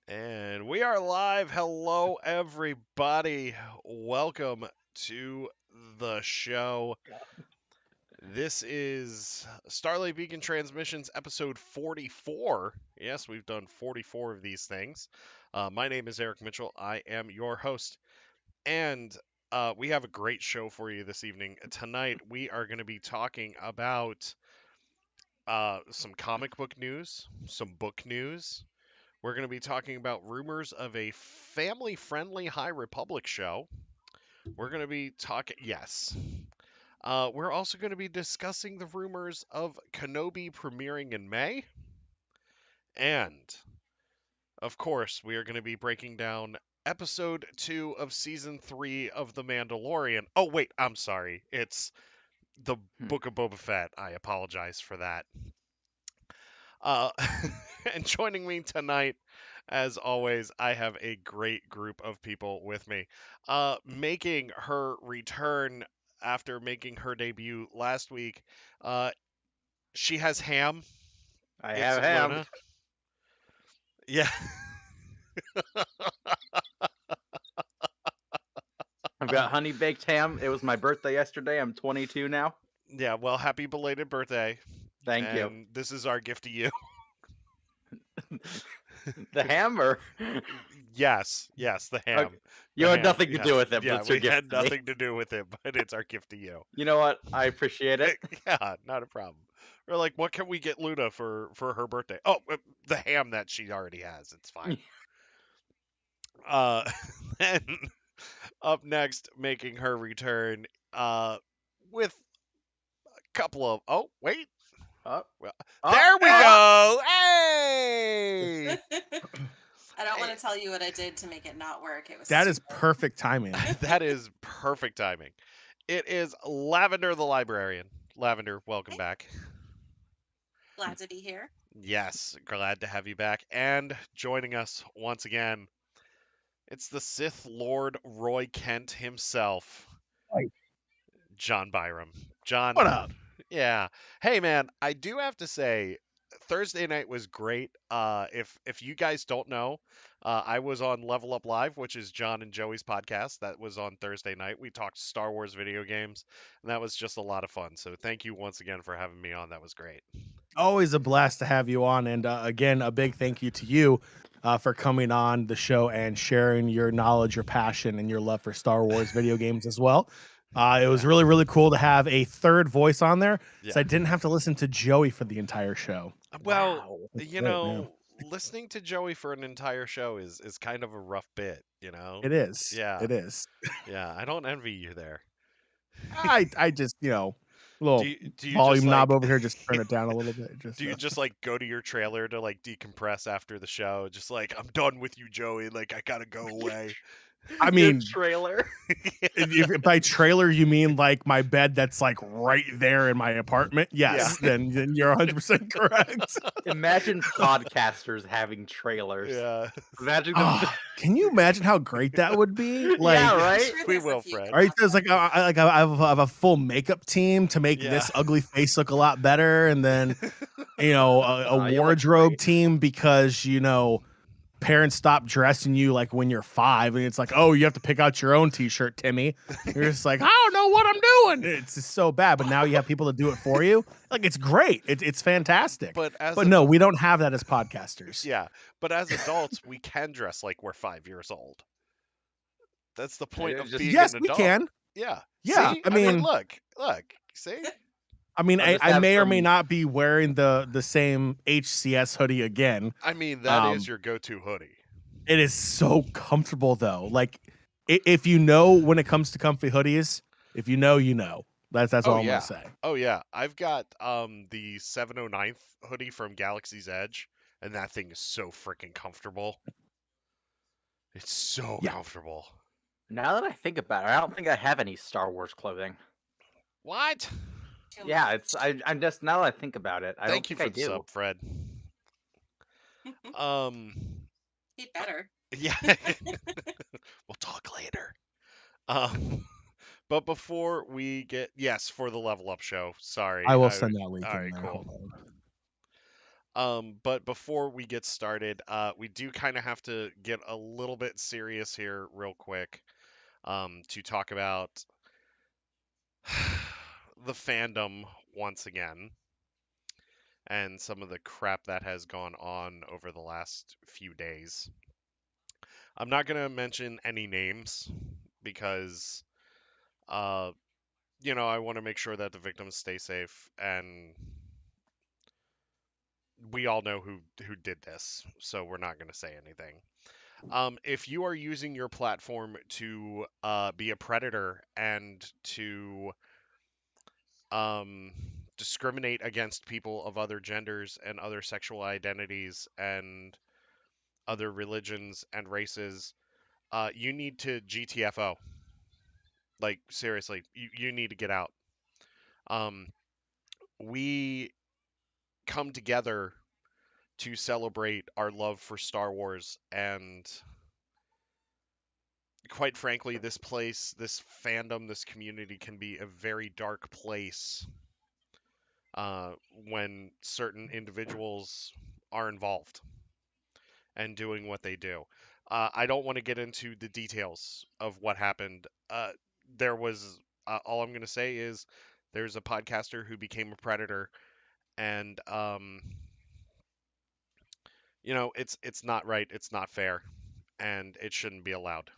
And we are live. Hello, everybody. Welcome to the show. This is Starlight Beacon Transmissions episode 44. Yes, we've done 44 of these things. My name is Eric Mitchell. I am your host. And we have a great show for you this evening. Tonight, we are going to be talking about some comic book news, some book news. We're going to be talking about rumors of a family friendly High Republic show. We're going to be talking, yes. We're also going to be discussing the rumors of Kenobi premiering in May. And, of course, we are going to be breaking down episode 2 of season 3 of The Mandalorian. Oh, wait, I'm sorry. It's the Book of Boba Fett. I apologize for that. Uh, and joining me tonight, as always, I have a great group of people with me. Making her return after making her debut last week, she has ham. I It's have ham. Luna. Yeah. I've got honey baked ham. It was my birthday yesterday. I'm 22 now. Yeah, well, happy belated birthday. Thank you. And this is our gift to you. The hammer. Yes, the ham. Okay. You had nothing to do with it, but Yeah, it's your we gift had to me. nothing to do with it, but it's our gift to you. You know what? I appreciate it. Yeah, not a problem. We're like, what can we get Luna for her birthday? Oh, the ham that she already has. It's fine. Then up next, making her return, with a couple of. Oh, wait. Oh, There we go. Hey. I don't want to tell you what I did to make it not work. It was That is perfect timing. That is perfect timing. It is Lavender the Librarian. Lavender, welcome back. Glad to be here. Yes, glad to have you back. And joining us once again, it's the Sith Lord Roy Kent himself, Hi. John Byram. John, What up? Yeah. Hey, man, I do have to say, Thursday night was great. If you guys don't know, I was on Level Up Live, which is John and Joey's podcast. That was on Thursday night. We talked Star Wars video games, and that was just a lot of fun. So thank you once again for having me on. That was great. Always a blast to have you on. And again, a big thank you to you for coming on the show and sharing your knowledge, your passion, and your love for Star Wars video games as well. It was really, really cool to have a third voice on there, so I didn't have to listen to Joey for the entire show. Well, That's you great, know, man. listening to Joey for an entire show is kind of a rough bit, you know? It is. Yeah. It is. Yeah, I don't envy you there. I just, little Do you volume just, knob like- over here, just turn it down a little bit. Just Do you just like go to your trailer to like decompress after the show? Just like, I'm done with you, Joey. Like, I gotta go away. I mean, trailer. if by trailer you mean like my bed that's like right there in my apartment, yes, then you're 100% correct. Imagine podcasters having trailers. Yeah. Imagine them. Can you imagine how great that would be? Like, Yeah, right? Sure We there's a will, few Fred. right? There's like I have a full makeup team to make Yeah. this ugly face look a lot better, and then a you look wardrobe great. team because parents stop dressing you like when you're 5, and it's like, oh, you have to pick out your own t-shirt, Timmy. You're just like, I don't know what I'm doing. It's just so bad, but now you have people to do it for you. Like, it's great. It's fantastic. But No, we don't have that as podcasters. Yeah, but as adults, we can dress like we're 5 years old. That's the point of just- being Yes, an we adult. can. Yeah. Yeah, See? I mean, look. See? I mean, I just I have may or may some- not be wearing the same HCS hoodie again. I mean, that is Um, your go-to hoodie. It is so comfortable though. Like, if you know when it comes to comfy hoodies, if you know, you know. That's Oh, all I'm yeah. gonna say. Oh yeah, I've got the 709th hoodie from Galaxy's Edge, and that thing is so freaking comfortable. It's so Yeah. comfortable. Now that I think about it, I don't think I have any Star Wars clothing. What? Too Yeah, much. I'm just now that I think about it. I Thank you don't for think the I do. sub, Fred. He better. Yeah. We'll talk later. But before we get for the Level Up show. Sorry. I will send that link all in right, there. cool. Hold But before we get started, we do kind of have to get a little bit serious here, real quick, to talk about the fandom once again and some of the crap that has gone on over the last few days. I'm not going to mention any names because, uh, I want to make sure that the victims stay safe, and we all know who did this, so we're not going to say anything. If you are using your platform to be a predator and to um, discriminate against people of other genders and other sexual identities and other religions and races, you need to GTFO. Like, seriously, you need to get out. Um, we come together to celebrate our love for Star Wars, and quite frankly, this place, this fandom, this community can be a very dark place uh, when certain individuals are involved and doing what they do. I don't want to get into the details of what happened. There was all I'm going to say is there's a podcaster who became a predator, and it's not right, it's not fair, and it shouldn't be allowed.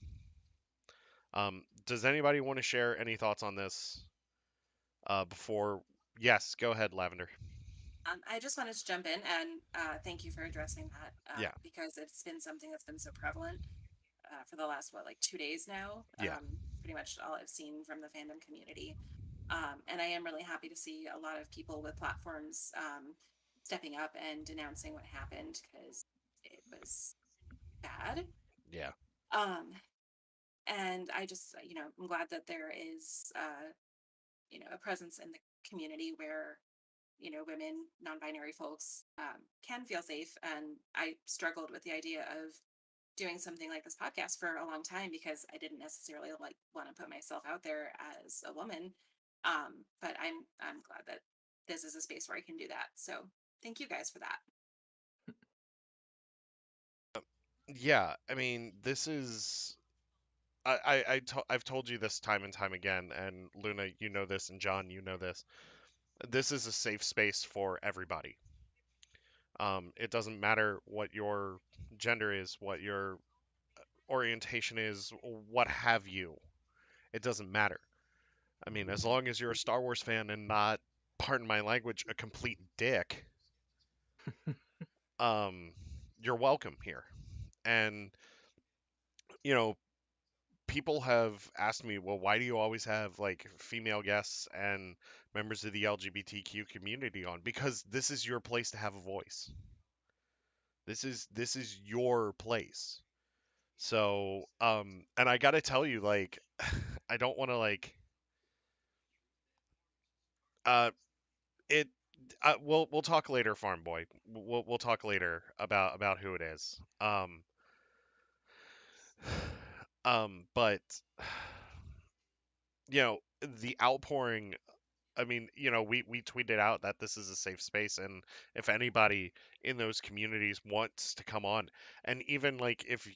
Does anybody want to share any thoughts on this before? Yes, go ahead, Lavender. I just wanted to jump in and thank you for addressing that Yeah, because it's been something that's been so prevalent for the last, like 2 days now. yeah, Pretty much all I've seen from the fandom community. And I am really happy to see a lot of people with platforms stepping up and denouncing what happened because it was bad. yeah, Um, and I just, I'm glad that there is, a presence in the community where women, non-binary folks can feel safe. And I struggled with the idea of doing something like this podcast for a long time because I didn't necessarily like want to put myself out there as a woman. But I'm glad that this is a space where I can do that. So thank you guys for that. yeah. I mean, this is. I've told you this time and time again, and Luna, you know this, and John, you know this. This is a safe space for everybody. It doesn't matter what your gender is, what your orientation is, what have you. It doesn't matter. I mean, as long as you're a Star Wars fan and not, pardon my language, a complete dick, um, you're welcome here. And, you know, people have asked me, well, why do you always have like female guests and members of the LGBTQ community on? Because this is your place to have a voice. This is your place. So, and I gotta tell you, like, I don't want to like, uh, it. We'll talk later, Farm Boy. We'll talk later about who it is. But the outpouring. I mean, we tweeted out that this is a safe space, and if anybody in those communities wants to come on, and even like if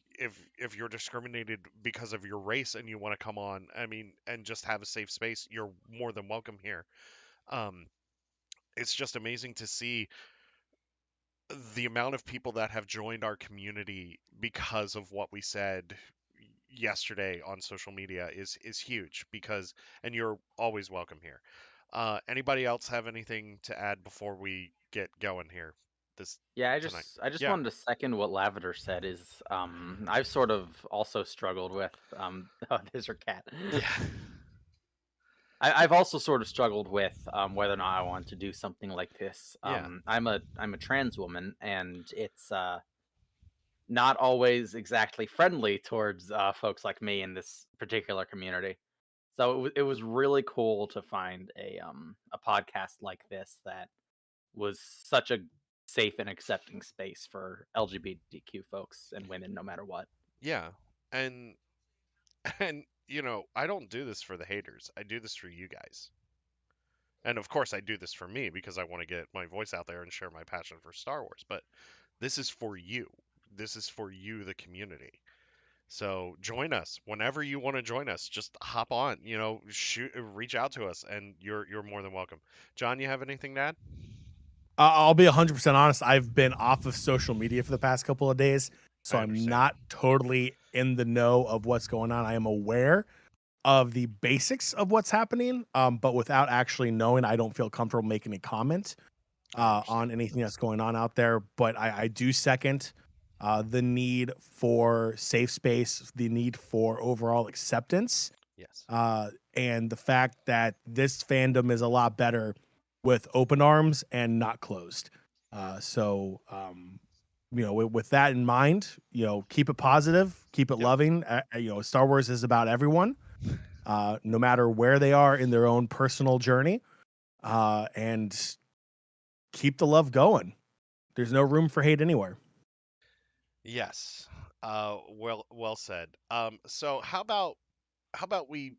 you're discriminated because of your race and you want to come on, I mean, and just have a safe space, you're more than welcome here. Um, it's just amazing to see the amount of people that have joined our community because of what we said yesterday on social media is huge because and you're always welcome here. Anybody else have anything to add before we get going here this Yeah, tonight? I just Yeah. wanted to second what Lavender said. Is I've sort of also struggled with oh, there's her cat. Yeah. I've also sort of struggled with whether or not I want to do something like this. Yeah. I'm a trans woman, and it's not always exactly friendly towards folks like me in this particular community. So it was really cool to find a podcast like this that was such a safe and accepting space for LGBTQ folks and women, no matter what. Yeah. And and I don't do this for the haters. I do this for you guys. And of course, I do this for me because I want to get my voice out there and share my passion for Star Wars. But this is for you. This is for you, the community. So join us whenever you want to join us. Just hop on, shoot, reach out to us, and you're more than welcome. John, you have anything to add? I'll be 100% honest. I've been off of social media for the past couple of days, so I I'm understand. not totally in the know of what's going on. I am aware of the basics of what's happening, but without actually knowing, I don't feel comfortable making a comment I on understand. anything that's going on out there. But I do second the need for safe space, the need for overall acceptance, Yes. and the fact that this fandom is a lot better with open arms and not closed. With that in mind, keep it positive, keep it Yep. loving. Star Wars is about everyone, no matter where they are in their own personal journey, and keep the love going. There's no room for hate anywhere. Yes. Well said. So how about we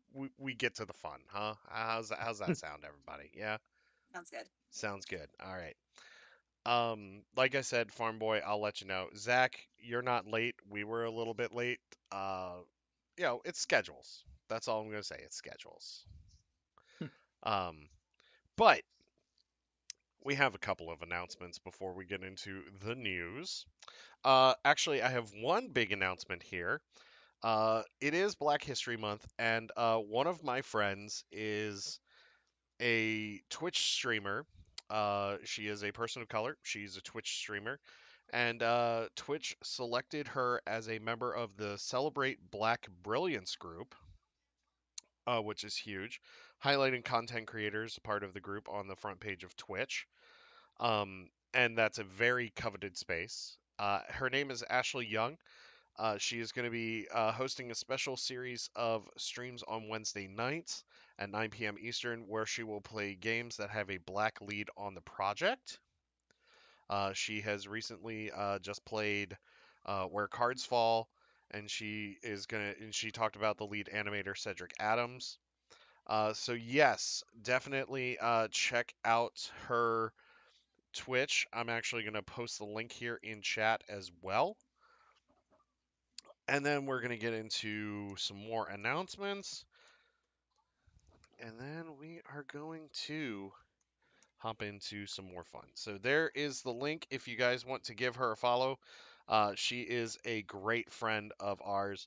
get to the fun, huh? How's that sound, everybody? Yeah, Sounds good. sounds good. All right. Like I said, Farm Boy, I'll let you know. Zach, you're not late. We were a little bit late. It's schedules. That's all I'm gonna say. It's schedules. Um, but we have a couple of announcements before we get into the news. Actually, I have one big announcement here. It is Black History Month, and one of my friends is a Twitch streamer. She is a person of color. She's a Twitch streamer. And Twitch selected her as a member of the Celebrate Black Brilliance group, which is huge, highlighting content creators, part of the group on the front page of Twitch. And that's a very coveted space. Her name is Ashley Young. She is going to be hosting a special series of streams on Wednesday nights at 9 p.m. Eastern, where she will play games that have a black lead on the project. She has recently just played Where Cards Fall, and she talked about the lead animator Cedric Adams. So yes, definitely check out her Twitch. I'm actually going to post the link here in chat as well. And then we're going to get into some more announcements. And then we are going to hop into some more fun. So there is the link if you guys want to give her a follow. She is a great friend of ours.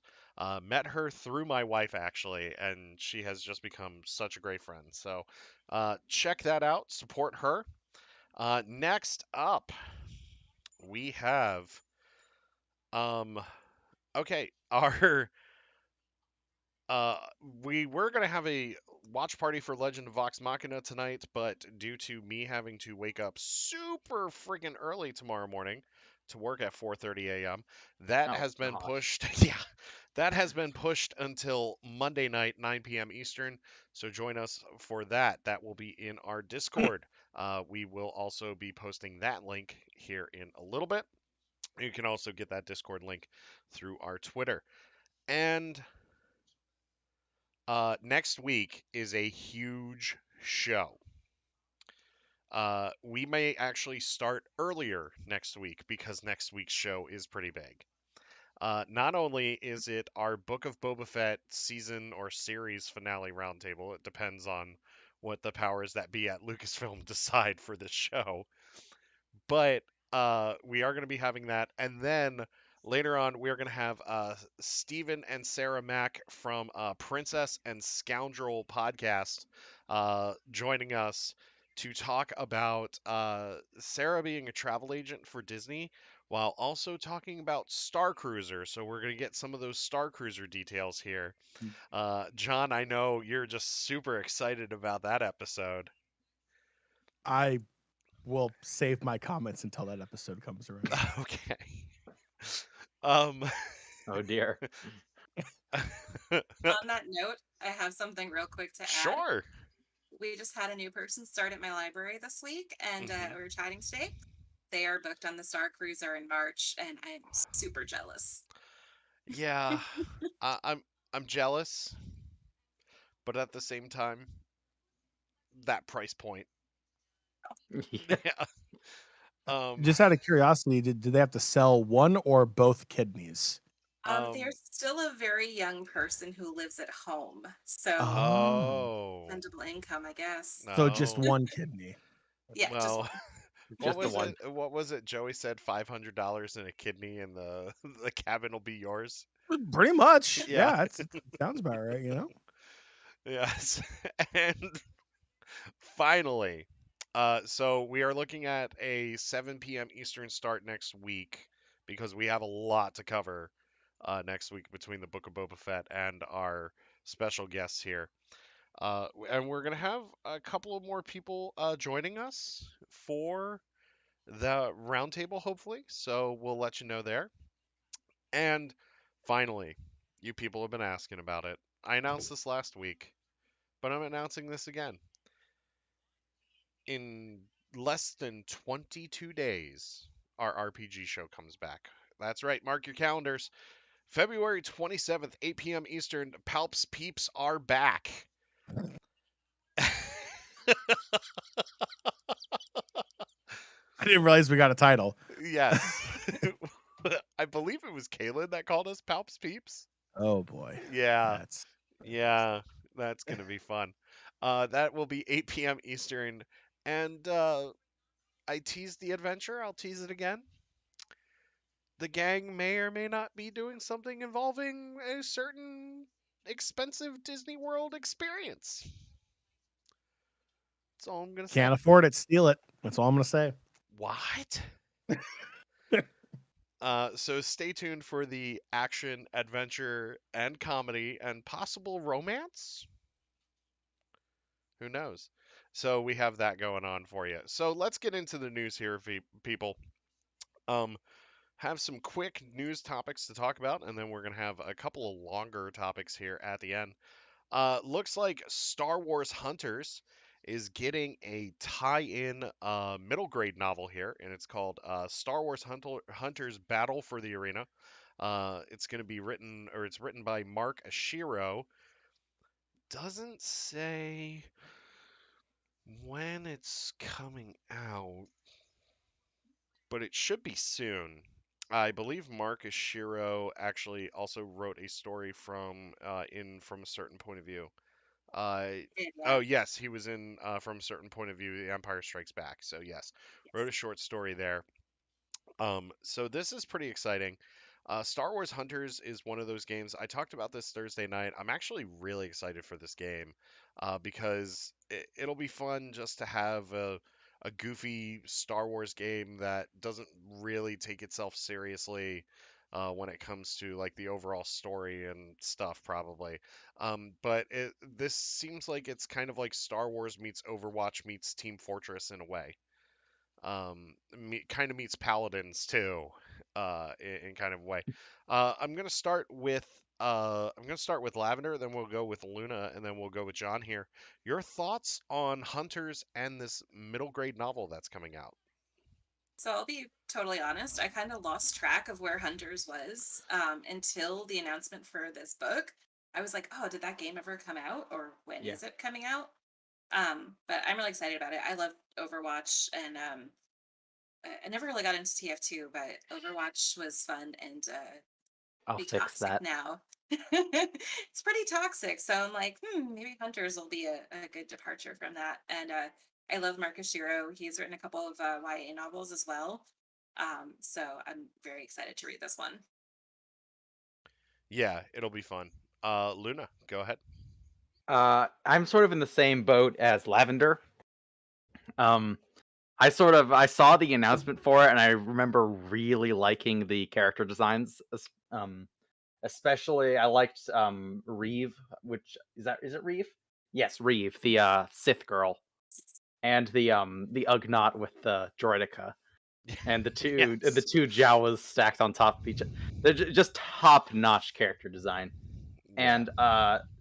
Met her through my wife, actually, and she has just become such a great friend. So check that out. Support her. Next up, we have, okay, our Uh, we were gonna have a watch party for Legend of Vox Machina tonight, but due to me having to wake up super freaking early tomorrow morning to work at 4:30 a.m., that Oh has been gosh. pushed. Yeah, that has been pushed until Monday night, 9 p.m. Eastern. So join us for that. That will be in our Discord. We will also be posting that link here in a little bit. You can also get that Discord link through our Twitter. And next week is a huge show. We may actually start earlier next week because next week's show is pretty big. Not only is it our Book of Boba Fett season or series finale roundtable, it depends on what the powers that be at Lucasfilm decide for this show, but we are going to be having that. And then later on, we are going to have Stephen and Sarah Mack from Princess and Scoundrel podcast joining us to talk about Sarah being a travel agent for Disney while also talking about Star Cruiser. So we're going to get some of those Star Cruiser details here. John, I know you're just super excited about that episode. I will save my comments until that episode comes around. Okay. Um, Oh dear. On that note, I have something real quick to add. Sure. We just had a new person start at my library this week, and Hmm. we were chatting today. They are booked on the Star Cruiser in March, and I'm super jealous. Yeah, I, I'm I'm jealous, but at the same time, that price point. Yeah. Yeah. Just out of curiosity, did they have to sell one or both kidneys? They're still a very young person who lives at home, so Oh. fundable income, I guess. So just No. one kidney. Yeah, just Well, one. what Just the was one. it? What was it? Joey said $500 in a kidney, and the the cabin will be yours. Pretty much. Yeah. Yeah, it sounds about right, you know? Yes. And finally, so we are looking at a 7 p.m. Eastern start next week because we have a lot to cover next week between the Book of Boba Fett and our special guests here. And we're gonna have a couple of more people joining us for the roundtable, hopefully. So we'll let you know there. And finally, you people have been asking about it. I announced this last week, but I'm announcing this again. In less than 22 days, our RPG show comes back. That's right, mark your calendars. February 27th, 8 p.m. Eastern, Palps Peeps are back. I didn't realize we got a title. Yes. I believe it was Kaylin that called us Palps Peeps. Oh boy. Yeah. That's Yeah. That's going to be fun. That will be 8 p.m. Eastern. And I teased the adventure. I'll tease it again. The gang may or may not be doing something involving a certain expensive Disney World experience. That's all I'm going to say. can't afford it, steal it. That's all I'm gonna say. What? So stay tuned for the action, adventure, and comedy, and possible romance. Who knows? So we have that going on for you. So let's get into the news here, people. Um, have some quick news topics to talk about, and then we're gonna have a couple of longer topics here at the end. Looks like Star Wars Hunters is getting a tie-in middle grade novel here, and it's called Star Wars Hunters Battle for the Arena. It's going to be written, or it's written by Mark Ashiro. Doesn't say when it's coming out, but it should be soon. I believe Mark Ashiro actually also wrote a story from a certain point of view. Yeah. Oh yes, he was in from a certain point of view, The Empire Strikes Back. So yes, wrote a Yes. short story there. So this is pretty exciting. Star Wars Hunters is one of those games. I talked about this Thursday night. I'm actually really excited for this game because it'll be fun just to have a goofy Star Wars game that doesn't really take itself seriously when it comes to like the overall story and stuff, probably. But this seems like it's kind of like Star Wars meets Overwatch meets Team Fortress in a way. Kind of meets paladins too, in kind of a way. I'm gonna start with Lavender, then we'll go with Luna, and then we'll go with John here. Your thoughts on Hunters and this middle grade novel that's coming out? So I'll be totally honest. I kind of lost track of where Hunters was until the announcement for this book. I was like, oh, did that game ever come out, or when Yeah. is it coming out? But I'm really excited about it. I love Overwatch, and I never really got into TF2, but Overwatch was fun and I'll be fix toxic that. now. It's pretty toxic. So I'm like, maybe Hunters will be a good departure from that. And I love Marcus Shiro. He's written a couple of YA novels as well. So I'm very excited to read this one. Yeah, it'll be fun. Luna, go ahead. I'm sort of in the same boat as Lavender. I saw the announcement for it, and I remember really liking the character designs. Especially I liked Reeve, which is it Reeve? Yes, Reeve, the Sith girl, and the Ugnaught with the Droideka, and the Yes. two Jawas stacked on top of each other. They're just top notch character design. Yeah. And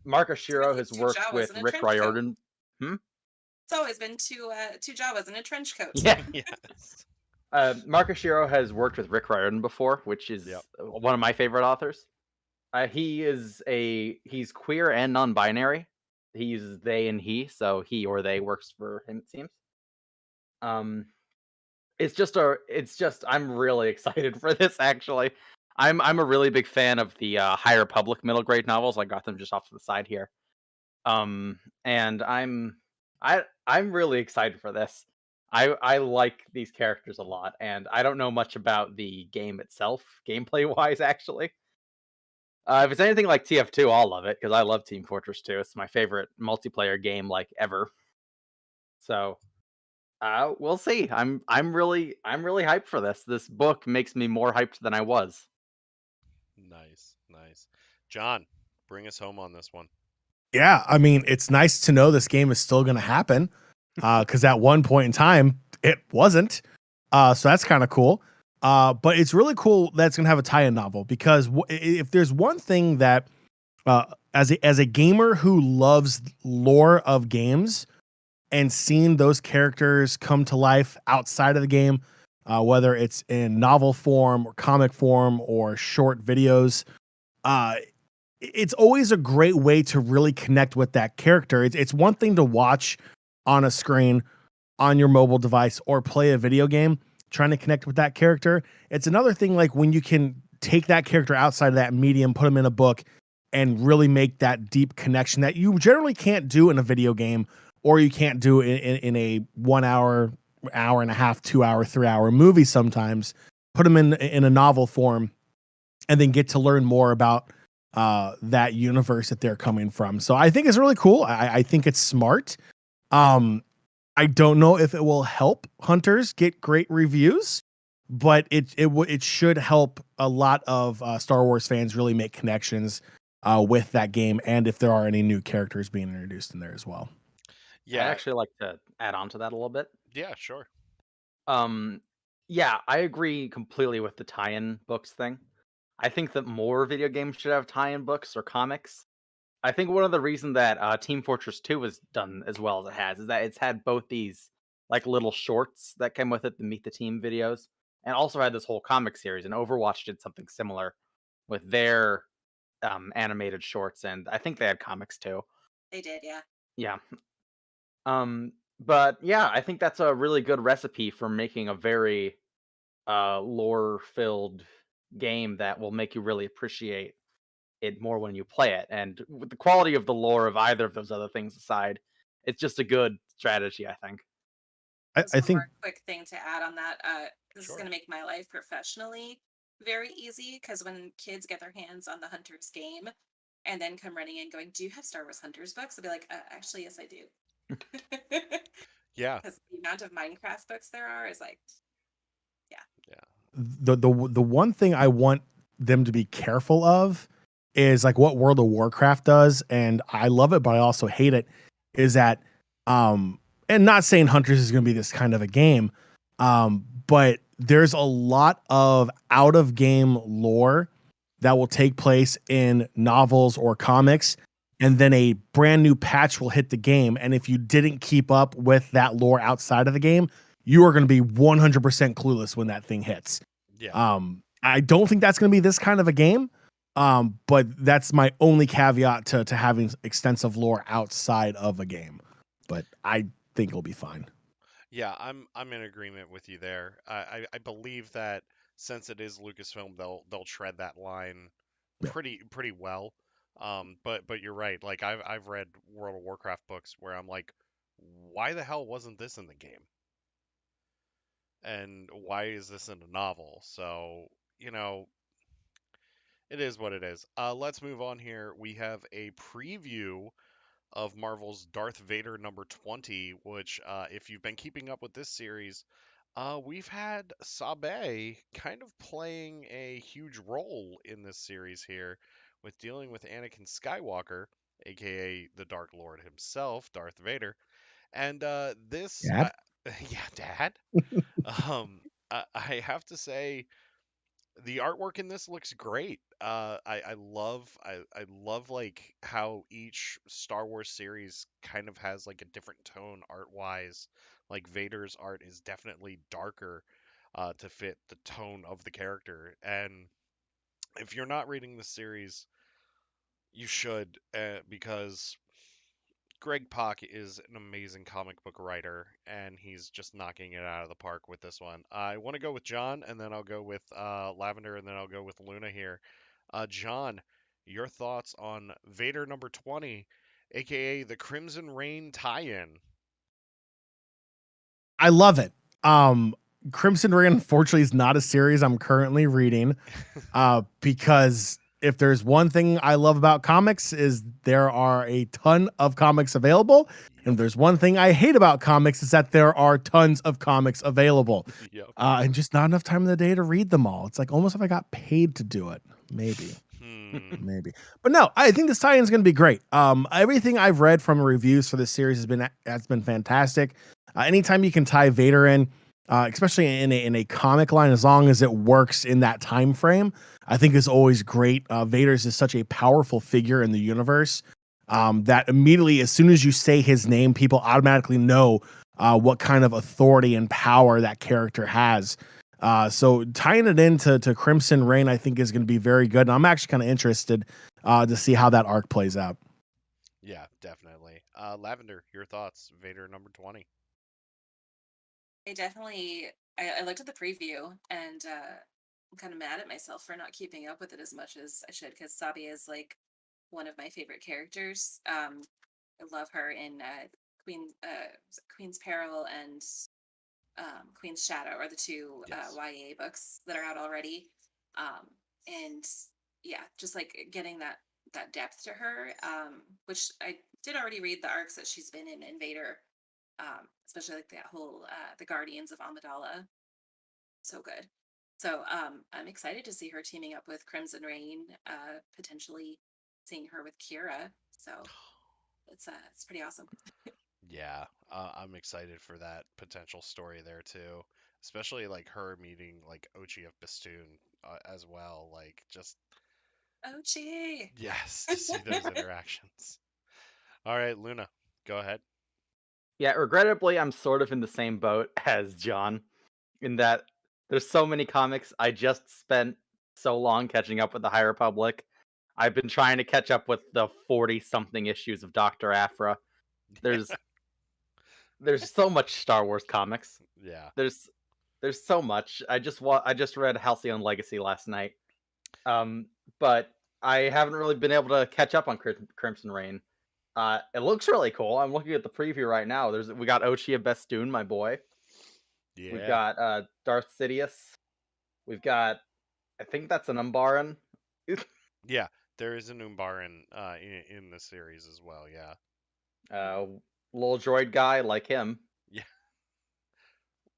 Mark It's Ashiro really has two worked Jawas with in a Rick trench coat. Riordan. It's always been two Jawas in a trench coat. Yeah. Yes. Mark Ashiro has worked with Rick Riordan before, which is Yep. one of my favorite authors. He's queer and non-binary, he uses they and he, so he or they works for him, it seems. Um, it's just I'm really excited for this actually. I'm a really big fan of the High Republic middle grade novels. I got them just off to the side here. And I'm really excited for this. I like these characters a lot, and I don't know much about the game itself, gameplay wise, actually. If it's anything like TF2, I'll love it because I love Team Fortress 2. It's my favorite multiplayer game like ever. So we'll see. I'm really hyped for this. This book makes me more hyped than I was. Nice, nice. John, bring us home on this one. Yeah, I mean, it's nice to know this game is still going to happen because at one point in time it wasn't. So that's kind of cool. But it's really cool that it's going to have a tie-in novel because if there's one thing that as a gamer who loves lore of games and seeing those characters come to life outside of the game, whether it's in novel form or comic form or short videos, uh, it's always a great way to really connect with that character. It's one thing to watch on a screen on your mobile device or play a video game trying to connect with that character. It's another thing like when you can take that character outside of that medium, put them in a book, and really make that deep connection that you generally can't do in a video game or you can't do in a 1 hour, hour and a half, 2 hour, 3 hour movie sometimes. Put them in a novel form and then get to learn more about that universe that they're coming from. So I think it's really cool. I think it's smart. I don't know if it will help hunters get great reviews, but it should help a lot of Star Wars fans really make connections with that game, and if there are any new characters being introduced in there as well. I'd Yeah, actually like to add on to that a little bit. yeah, sure. Um, yeah, I agree completely with the tie-in books thing. I think that more video games should have tie-in books or comics. I think one of the reasons that Team Fortress 2 was done as well as it has is that it's had both these like little shorts that came with it, the Meet the Team videos, and also had this whole comic series. And Overwatch did something similar with their animated shorts, and I think they had comics too. They did, yeah. Yeah. But yeah, I think that's a really good recipe for making a very lore-filled game that will make you really appreciate it more when you play it. And with the quality of the lore of either of those other things aside, it's just a good strategy, I think. Just I one think more quick thing to add on that. This is Sure. going to make my life professionally very easy because when kids get their hands on the Hunters game and then come running in going, "Do you have Star Wars Hunters books?" I'll be like, "Actually, yes, I do." Yeah, Because the amount of Minecraft books there are is like, yeah. yeah, the one thing I want them to be careful of is like what World of Warcraft does, and I love it, but I also hate it. Is that and not saying Hunters is going to be this kind of a game, but there's a lot of out of game lore that will take place in novels or comics, and then a brand new patch will hit the game, and if you didn't keep up with that lore outside of the game, you are going to be 100% clueless when that thing hits. yeah. I don't think that's going to be this kind of a game. But that's my only caveat to having extensive lore outside of a game. But I think it'll be fine. Yeah, I'm in agreement with you there. I believe that since it is Lucasfilm, they'll tread that line Yeah. pretty well. But you're right. Like I've read World of Warcraft books where I'm like, why the hell wasn't this in the game? And why is this in a novel? So, you know, it is what it is. Let's move on here. We have a preview of Marvel's Darth Vader number 20, which, if you've been keeping up with this series, we've had Sabe kind of playing a huge role in this series here with dealing with Anakin Skywalker, aka the Dark Lord himself, Darth Vader. And this, Dad? yeah, Dad. Um, I have to say, the artwork in this looks great. I love like how each Star Wars series kind of has like a different tone art wise. Like Vader's art is definitely darker to fit the tone of the character. And if you're not reading the series, you should because Greg Pak is an amazing comic book writer, and he's just knocking it out of the park with this one. I want to go with John, and then I'll go with Lavender, and then I'll go with Luna here. John, your thoughts on Vader number 20, aka the Crimson Reign tie-in? I love it. Crimson Reign, unfortunately, is not a series I'm currently reading, because if there's one thing I love about comics is there are a ton of comics available. And if there's one thing I hate about comics is that there are tons of comics available. Yep. And just not enough time in the day to read them all. It's like almost if I got paid to do it. Maybe. Maybe. But no, I think this tie-in is going to be great. Everything I've read from reviews for this series has been fantastic. Anytime you can tie Vader in, especially in a comic line, as long as it works in that time frame, I think is always great. Vader is such a powerful figure in the universe, that immediately, as soon as you say his name, people automatically know what kind of authority and power that character has. So tying it into Crimson Reign, I think is going to be very good. And I'm actually kind of interested to see how that arc plays out. Yeah, definitely. Lavender, your thoughts? Vader number 20. I looked at the preview, and I'm kind of mad at myself for not keeping up with it as much as I should, because Sabi is like one of my favorite characters. I love her in Queen's Peril and Queen's Shadow are the two Yes. YA books that are out already. And yeah, just like getting that depth to her, which I did already read the arcs that she's been in Vader, especially like that whole the Guardians of Amidala. So good. So I'm excited to see her teaming up with Crimson Reign, potentially seeing her with Kira. So it's pretty awesome. Yeah, I'm excited for that potential story there too, especially like her meeting like Ochi of Bastoon as well. Like just Ochi. yes, to see those interactions. All right, Luna, go ahead. Yeah, regrettably, I'm sort of in the same boat as John, in that there's so many comics. I just spent so long catching up with the High Republic. I've been trying to catch up with the 40-something issues of Dr. Aphra. There's so much Star Wars comics. Yeah. There's so much. I just read Halcyon Legacy last night. But I haven't really been able to catch up on Crimson Reign. It looks really cool. I'm looking at the preview right now. We got Ochi of Bestoon, my boy. We've Yeah. got Darth Sidious. We've got, I think that's an Umbaran. Yeah, there is an Umbaran in the series as well. Yeah. Little droid guy like him. Yeah.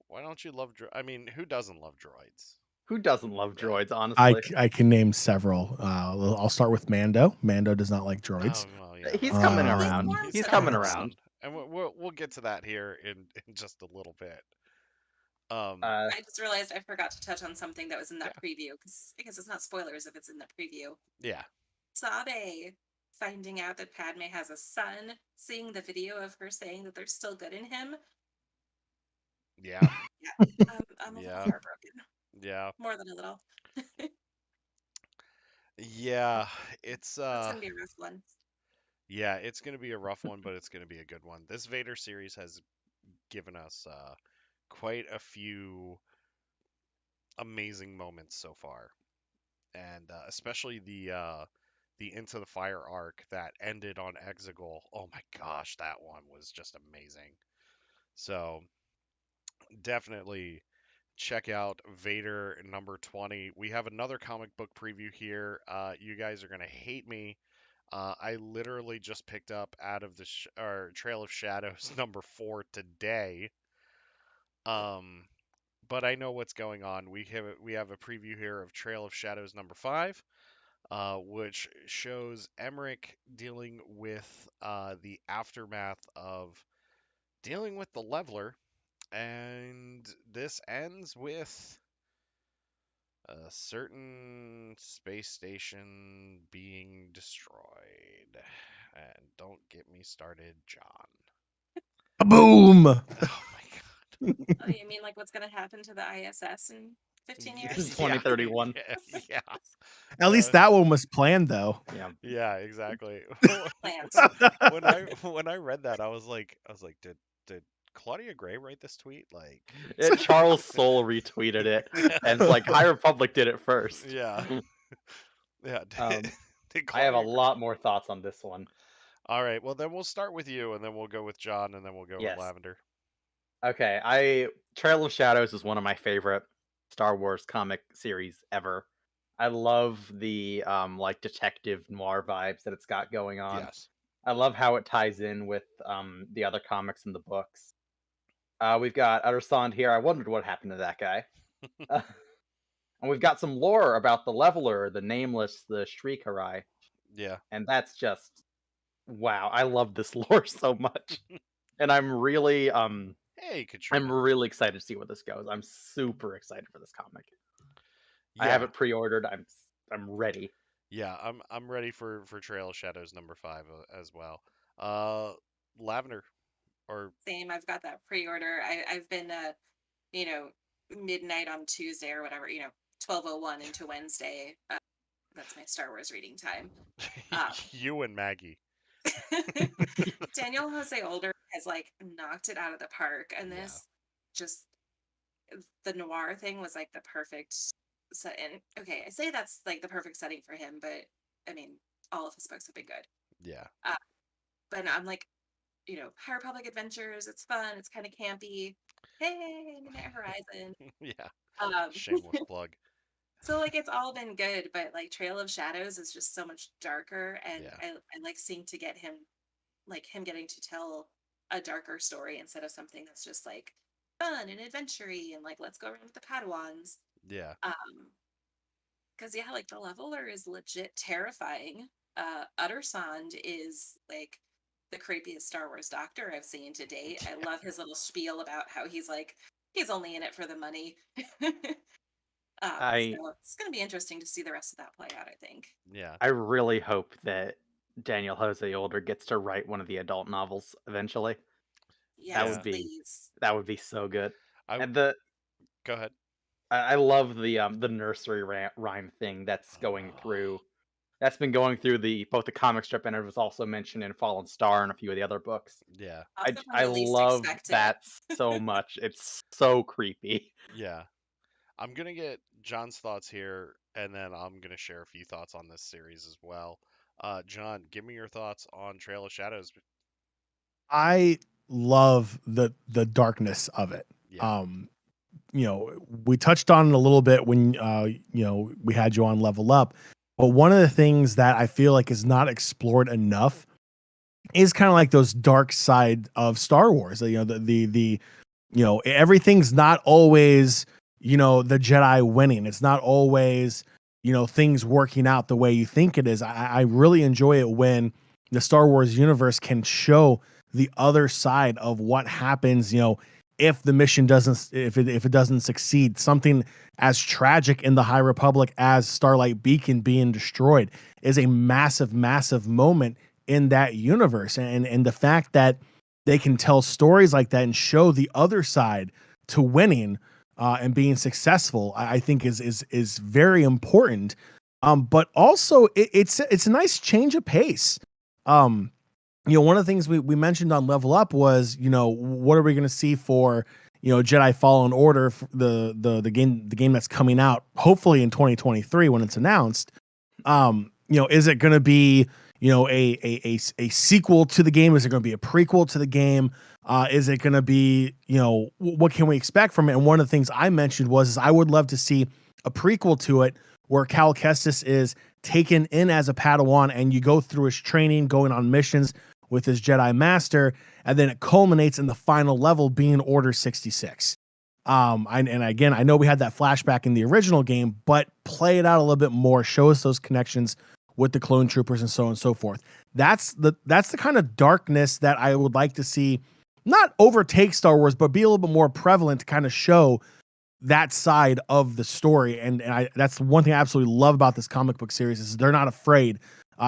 Why don't you love I mean, who doesn't love droids? Who doesn't love Yeah. droids, honestly? I can name several. I'll start with Mando. Mando does not like droids. Oh, well, yeah. He's that's coming fine. around. warms He's to coming us. around. And we'll get to that here in just a little bit. Uh, I just realized I forgot to touch on something that was in that Yeah. preview, because it's not spoilers if it's in the preview. Yeah. Sabe finding out that Padme has a son, seeing the video of her saying that they're still good in him. Yeah. I'm a Yeah. little heartbroken. Yeah. More than a little. Yeah. It's That's gonna be a rough one. yeah, it's gonna be a rough one, but it's gonna be a good one. This Vader series has given us quite a few amazing moments so far, and especially the Into the Fire arc that ended on Exegol. Oh my gosh, that one was just amazing. So definitely check out Vader number 20. We have another comic book preview here. You guys are gonna hate me. I literally just picked up out of the Trail of Shadows number 4 today. Um, but I know what's going on. We have a preview here of Trail of Shadows number 5, which shows Emmerich dealing with the aftermath of dealing with the Leveler, and this ends with a certain space station being destroyed. And don't get me started, John. Boom! Oh my god. Oh, you mean like what's gonna happen to the ISS in 15 Yeah, years. 2031. Yeah. At least that one was planned, though. Yeah. Yeah, exactly. Plans. When I read that, I was like, did Claudia Gray write this tweet? Like, Charles Soule retweeted it, and it's like High Republic did it first. yeah, yeah. Did I have a Claudia Gray- lot more thoughts on this one. All right, well then we'll start with you, and then we'll go with John, and then we'll go with Yes. Lavender. Okay, Trail of Shadows is one of my favorite Star Wars comic series ever. I love the like detective noir vibes that it's got going on. Yes. I love how it ties in with the other comics and the books. We've got Uttersond here. I wondered what happened to that guy. And we've got some lore about the Leveler, the Nameless, the Shriekerai, Yeah. and that's just wow. I love this lore so much, and I'm really Hey, Katrina. I'm really excited to see where this goes. I'm super excited for this comic. I Yeah. have it pre-ordered. I'm ready. Yeah, I'm ready for Trail of Shadows #5 as well. Lavender or Same. I've got that pre-order. I've been you know, midnight on Tuesday or whatever, 12:01 into Wednesday. That's my Star Wars reading time. you and Maggie. Daniel Jose Older has like knocked it out of the park, and Yeah. this just the noir thing was like the perfect set. And okay, I say that's like the perfect setting for him, but I mean, all of his books have been good. Yeah. But I'm like, High Republic Adventures. It's fun. It's kind of campy. Hey, Midnight Horizon. Yeah. Um, Shameless plug. so like it's all been good, but like Trail of Shadows is just so much darker, and Yeah. I like seeing to get him, like him getting to tell a darker story instead of something that's just like fun and adventure-y and like let's go around with the Padawans. Yeah. Because yeah, like the Leveler is legit terrifying. Uttersond is like the creepiest Star Wars doctor I've seen to date. I love his little spiel about how he's like he's only in it for the money. So it's going to be interesting to see the rest of that play out, I think. Yeah. I really hope that Daniel Jose Older gets to write one of the adult novels eventually. Yes, please. That would be so good. And Go ahead. I love the nursery rhyme thing that's going through. That's been going through both the comic strip, and it was also mentioned in Fallen Star and a few of the other books. Yeah. I love that so much. It's so creepy. Yeah. I'm gonna get John's thoughts here, and then I'm gonna share a few thoughts on this series as well. John, give me your thoughts on Trail of Shadows. I love the darkness of it. Yeah. We touched on it a little bit when we had you on Level Up, but one of the things that I feel like is not explored enough is kind of like those dark side of Star Wars. The everything's not always the Jedi winning. It's not always things working out the way you think it is. I really enjoy it when the Star Wars universe can show the other side of what happens, if the mission if it doesn't succeed. Something as tragic in the High Republic as Starlight Beacon being destroyed is a massive, massive moment in that universe. And the fact that they can tell stories like that and show the other side to winning and being successful, I think is very important. But also it's a nice change of pace. One of the things we mentioned on Level Up was, what are we going to see for, Jedi Fallen Order, the game that's coming out hopefully in 2023 when it's announced. Is it going to be, a sequel to the game? Is it going to be a prequel to the game? Is it going to be, what can we expect from it? And one of the things I mentioned was I would love to see a prequel to it where Cal Kestis is taken in as a Padawan and you go through his training, going on missions with his Jedi Master, and then it culminates in the final level being Order 66. And again, I know we had that flashback in the original game, but play it out a little bit more, show us those connections with the clone troopers and so on and so forth. That's the kind of darkness that I would like to see not overtake Star Wars, but be a little bit more prevalent to kind of show that side of the story. And that's one thing I absolutely love about this comic book series is they're not afraid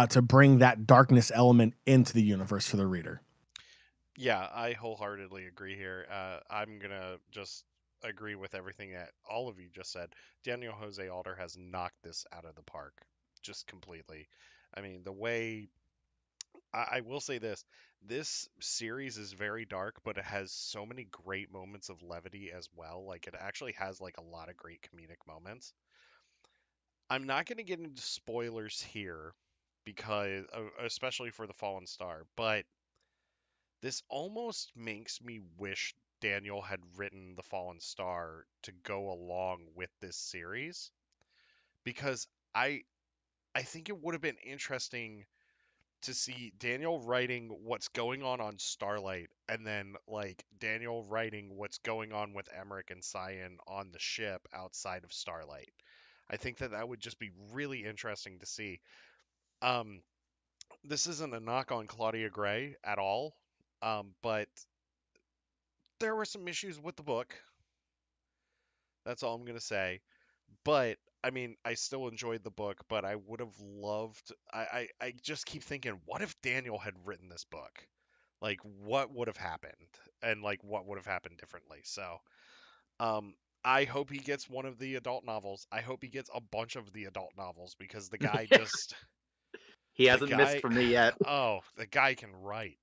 to bring that darkness element into the universe for the reader. Yeah, I wholeheartedly agree here. I'm gonna just agree with everything that all of you just said. Daniel Jose Alder has knocked this out of the park, just completely. I mean, the way I will say this series is very dark, but it has so many great moments of levity as well. Like it actually has like a lot of great comedic moments. I'm not going to get into spoilers here because especially for the Fallen Star, but this almost makes me wish Daniel had written the Fallen Star to go along with this series because I I think it would have been interesting to see Daniel writing what's going on Starlight, and then like Daniel writing what's going on with Emmerich and Cyan on the ship outside of Starlight. I think that that would just be really interesting to see. Um, this isn't a knock on Claudia Gray at all, but there were some issues with the book. That's all I'm gonna say. But I mean, I still enjoyed the book, but I would have loved. I just keep thinking, what if Daniel had written this book? Like, what would have happened, and like what would have happened differently? So, um, I hope he gets one of the adult novels. I hope he gets a bunch of the adult novels because the guy just He the hasn't missed guy for me yet. oh, the guy can write.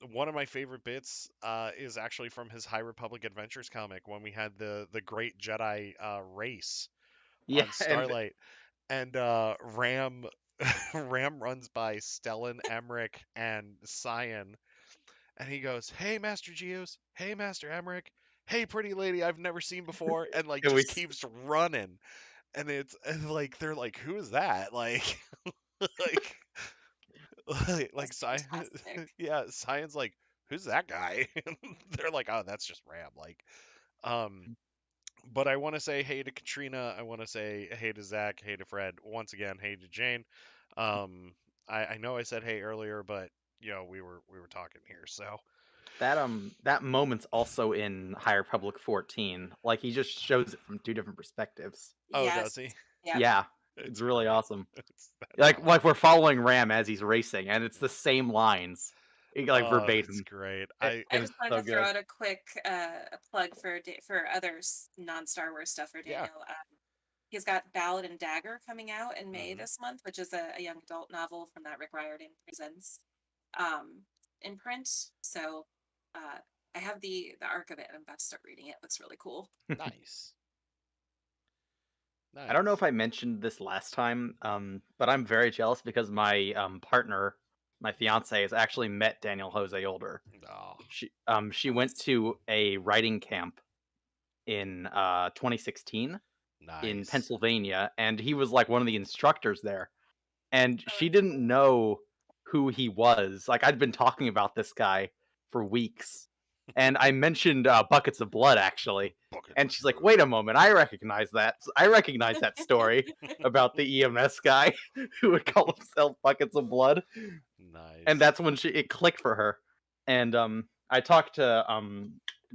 One of my favorite bits is actually from his High Republic Adventures comic when we had the Great Jedi race Yeah, on and Starlight, and Ram Ram runs by Stellan, Emmerich, and Cyan, and he goes, "Hey, Master Geos. Hey, Master Emmerich. Hey, pretty lady I've never seen before," and like and we just keeps running, and it's and like they're like, "Who is that?" Like, like like That's fantastic. yeah, Cyan's like, "Who's that guy?" They're like, "Oh, that's just Ram." Like, um, but I want to say hey to Katrina. I want to say hey to Zach. Hey to Fred. Once again, hey to Jane. Um, I know I said hey earlier, but you know we were talking here. So that moment's also in Higher Republic 14. Like he just shows it from two different perspectives. oh, Yes. does he? Yep. Yeah, It's it's really great. awesome. That's Like awesome. we're following Ram as he's racing, and it's the same lines, like Oh, that's verbatim. great. It, I I it was just wanted so to throw good. out a quick a plug for for other non-Star Wars stuff for yeah. Daniel. He's got Ballad and Dagger coming out in May Hmm. this month, which is a young adult novel from that Rick Riordan presents um, imprint. So I have the arc of it, and I'm about to start reading it. It looks really cool. Nice. I don't know Nice. if I mentioned this last time, but I'm very jealous because my partner, my fiance, has actually met Daniel Jose Older. Oh, She went Nice. to a writing camp in 2016 in nice. Pennsylvania, and he was like one of the instructors there. And Oh, she didn't know who he was. Like I'd been talking about this guy for weeks, and I mentioned buckets of blood actually, Buckets and of she's like, "Wait a moment, I recognize that. I recognize that story about the EMS guy who would call himself buckets of blood." And nice. that's when it clicked for her. And I talked to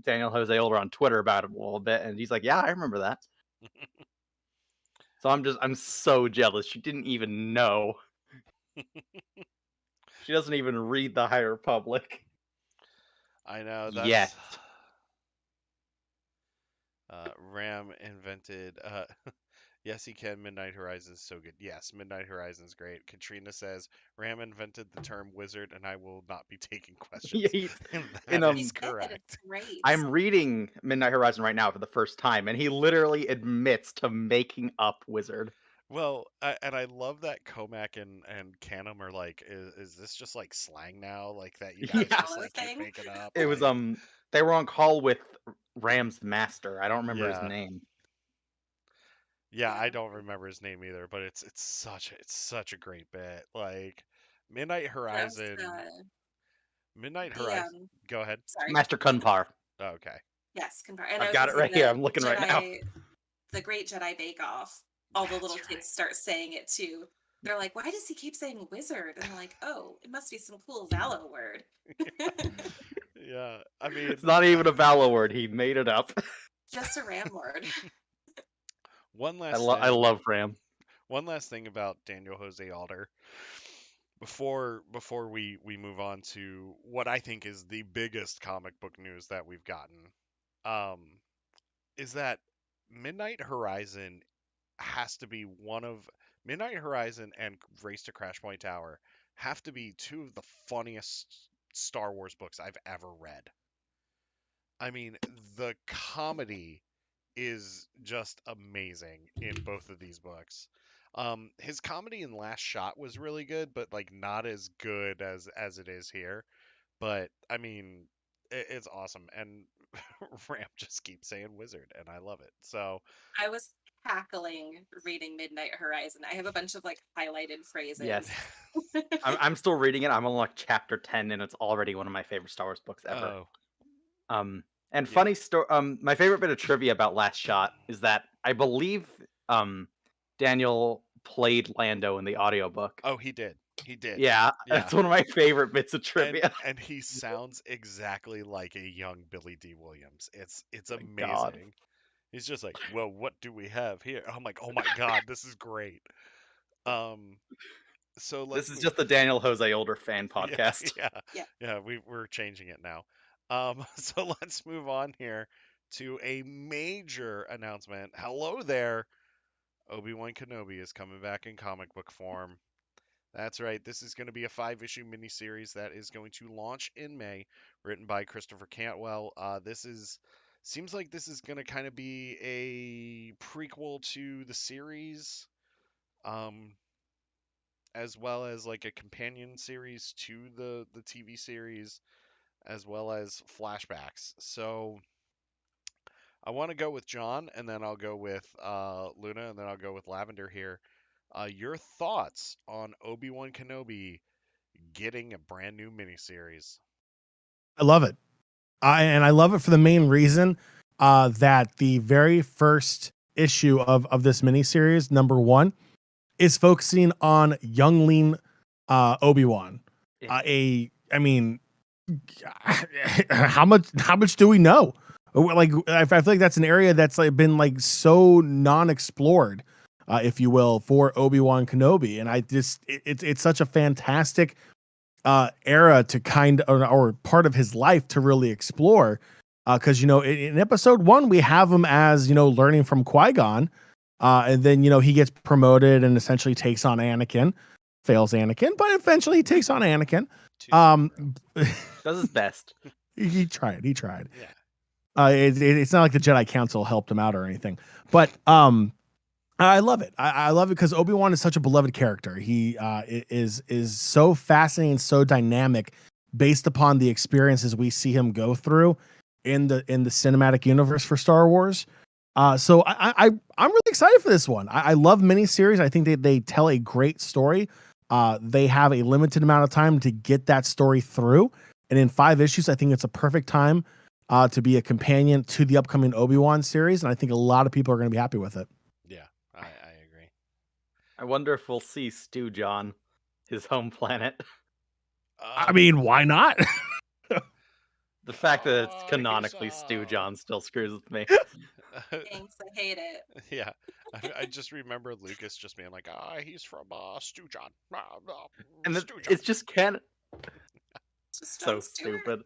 Daniel Jose Older on Twitter about it a little bit, and he's like, "Yeah, I remember that." So I'm so jealous. She didn't even know. She doesn't even read the High Republic I know yet. that's Ram invented. Yes, he can. Midnight Horizon's so good. Yes, Midnight Horizon's great. Katrina says Ram invented the term wizard, and I will not be taking Yeah, questions. And in that he is did. It's correct. great. I'm reading Midnight Horizon right now for the first time, and he literally admits to making up wizard. Well, and I love that Comac and Canum are like, is this just like slang now? Like that you Yeah, guys Yeah, now just a like keep thing. making up? it was Like, they were on call with Ram's master. I don't remember his yeah, name. yeah. I Yeah. don't remember his name either, but it's such a great bit. Like Midnight That was Horizon, Midnight the Horizon. Go ahead. sorry. Master Kunpar. Oh, okay. Yes, compare. And I I've was got gonna it say right here. I'm looking right now. The Great Jedi Bake Off. All the That's little kids start saying it too. They're like, "Why does he keep saying wizard?" And they're like, "Oh, it must be some cool Valo word." right. Yeah. I It's mean, not even a Valo word. He made it up. Just a ram word. one I last I thing. love Ram. One last thing about Daniel Jose Alder before we move on to what I think is the biggest comic book news that we've gotten. Um, is that Midnight Horizon has to be one of Midnight Horizon and Race to Crash Point Tower have to be two of the funniest Star Wars books I've ever read. I mean, the comedy is just amazing in both of these books. His comedy in Last Shot was really good, but like not as good as it is here. But I mean, it's awesome, and Ramp just keeps saying wizard, and I love it. So I was cackling reading Midnight Horizon. I have a bunch of like highlighted phrases. Yes. I'm still reading it. I'm on like chapter 10, and it's already one of my favorite Star Wars books ever. oh, And Yeah. funny story. My favorite bit of trivia about Last Shot is that I believe Daniel played Lando in the audiobook. oh, he did. He did. Yeah, Yeah. that's one of my favorite bits of trivia. And he sounds exactly like a young Billy D. Williams. It's My amazing. God. He's just like, well, what do we have here? I'm like, oh my god, this is great. So let's This is move. just the Daniel Jose Older fan Yeah, podcast. yeah. We're changing it now. So let's move on here to a major announcement. Hello there, Obi-Wan Kenobi is coming back in comic book form. That's right. This is going to be a 5-issue miniseries that is going to launch in May, written by Christopher Cantwell. Seems like this is going to kind of be a prequel to the series, um, as well as like a companion series to the TV series, as well as flashbacks. So I want to go with John, and then I'll go with Luna, and then I'll go with Lavender here. Your thoughts on Obi-Wan Kenobi getting a brand new miniseries? I love it. And I love it for the main reason that the very first issue of this miniseries, number 1, is focusing on youngling Obi-Wan. I mean, how much do we know? Like, I feel like that's an area that's like been like so non-explored, if you will, for Obi-Wan Kenobi, and I just it's such a fantastic era to kind of, or part of his life to really explore, because in episode 1 we have him as learning from Qui-Gon, and then he gets promoted and essentially takes on Anakin, fails Anakin, but eventually he takes on Anakin. Does his best. He tried. Yeah. It's not like the Jedi Council helped him out or anything, but I love it. I love it because Obi-Wan is such a beloved character. He is so fascinating, so dynamic, based upon the experiences we see him go through in the cinematic universe for Star Wars. So I'm really excited for this one. I love miniseries. I think they tell a great story. They have a limited amount of time to get that story through, and in 5 issues, I think it's a perfect time to be a companion to the upcoming Obi-Wan series, and I think a lot of people are going to be happy with it. Yeah, I agree. I wonder if we'll see Stu John, his home planet. I mean, why not? The fact that it's I canonically guess Stu so. John still screws with me. Thanks, I hate it. Yeah, I just remember Lucas just being like, he's from Stu John. And Stu John. it's just canon. Just So Jon Stewart. stupid.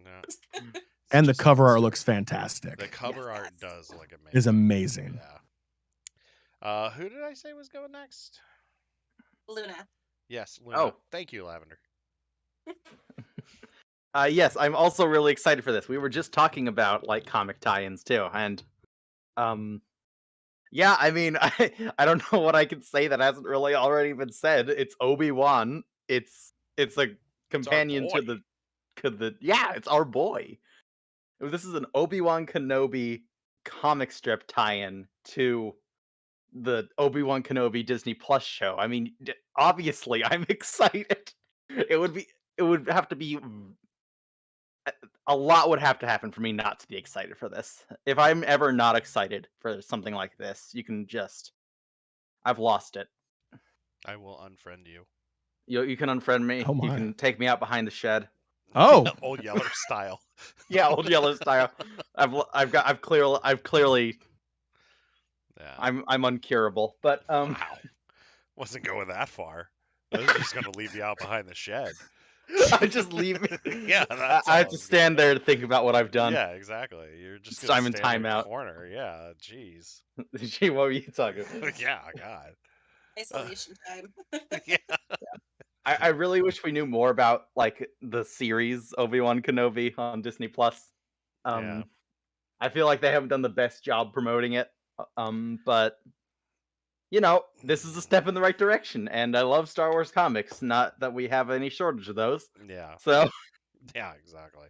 No. And the Just cover art stupid. looks fantastic. The cover Yes, art yes. does look amazing. Is amazing. Yeah. Who did I say was going next? Luna. Yes, Luna. Oh. Thank you, Lavender. Yes, I'm also really excited for this. We were just talking about like comic tie-ins too, and yeah, I mean, I don't know what I can say that hasn't really already been said. It's Obi-Wan. It's a companion to the yeah, it's our boy. This is an Obi-Wan Kenobi comic strip tie-in to the Obi-Wan Kenobi Disney Plus show. I mean, obviously, I'm excited. It would have to be a lot would have to happen for me not to be excited for this. If I'm ever not excited for something like this, I've lost it. I will unfriend you. You can unfriend me. Oh my. You can take me out behind the shed. Oh, Old Yeller style. Yeah, Old Yeller style. I've clearly Yeah. I'm uncurable. But Wow. Wasn't going that far. I was just gonna leave you out behind the shed. I just leave. Yeah, that's I all have I to was stand gonna there to think about what I've say. done. Yeah, exactly. You're just It's gonna time in stand in the timeout. corner. Yeah, jeez. Gee, what were you talking about? Yeah, God. Isolation time. Yeah. I really wish we knew more about like the series Obi-Wan Kenobi on Disney Plus. Yeah. I feel like they haven't done the best job promoting it. But you know, this is a step in the right direction, and I love Star Wars comics. Not that we have any shortage of those. Yeah. So, Yeah, exactly.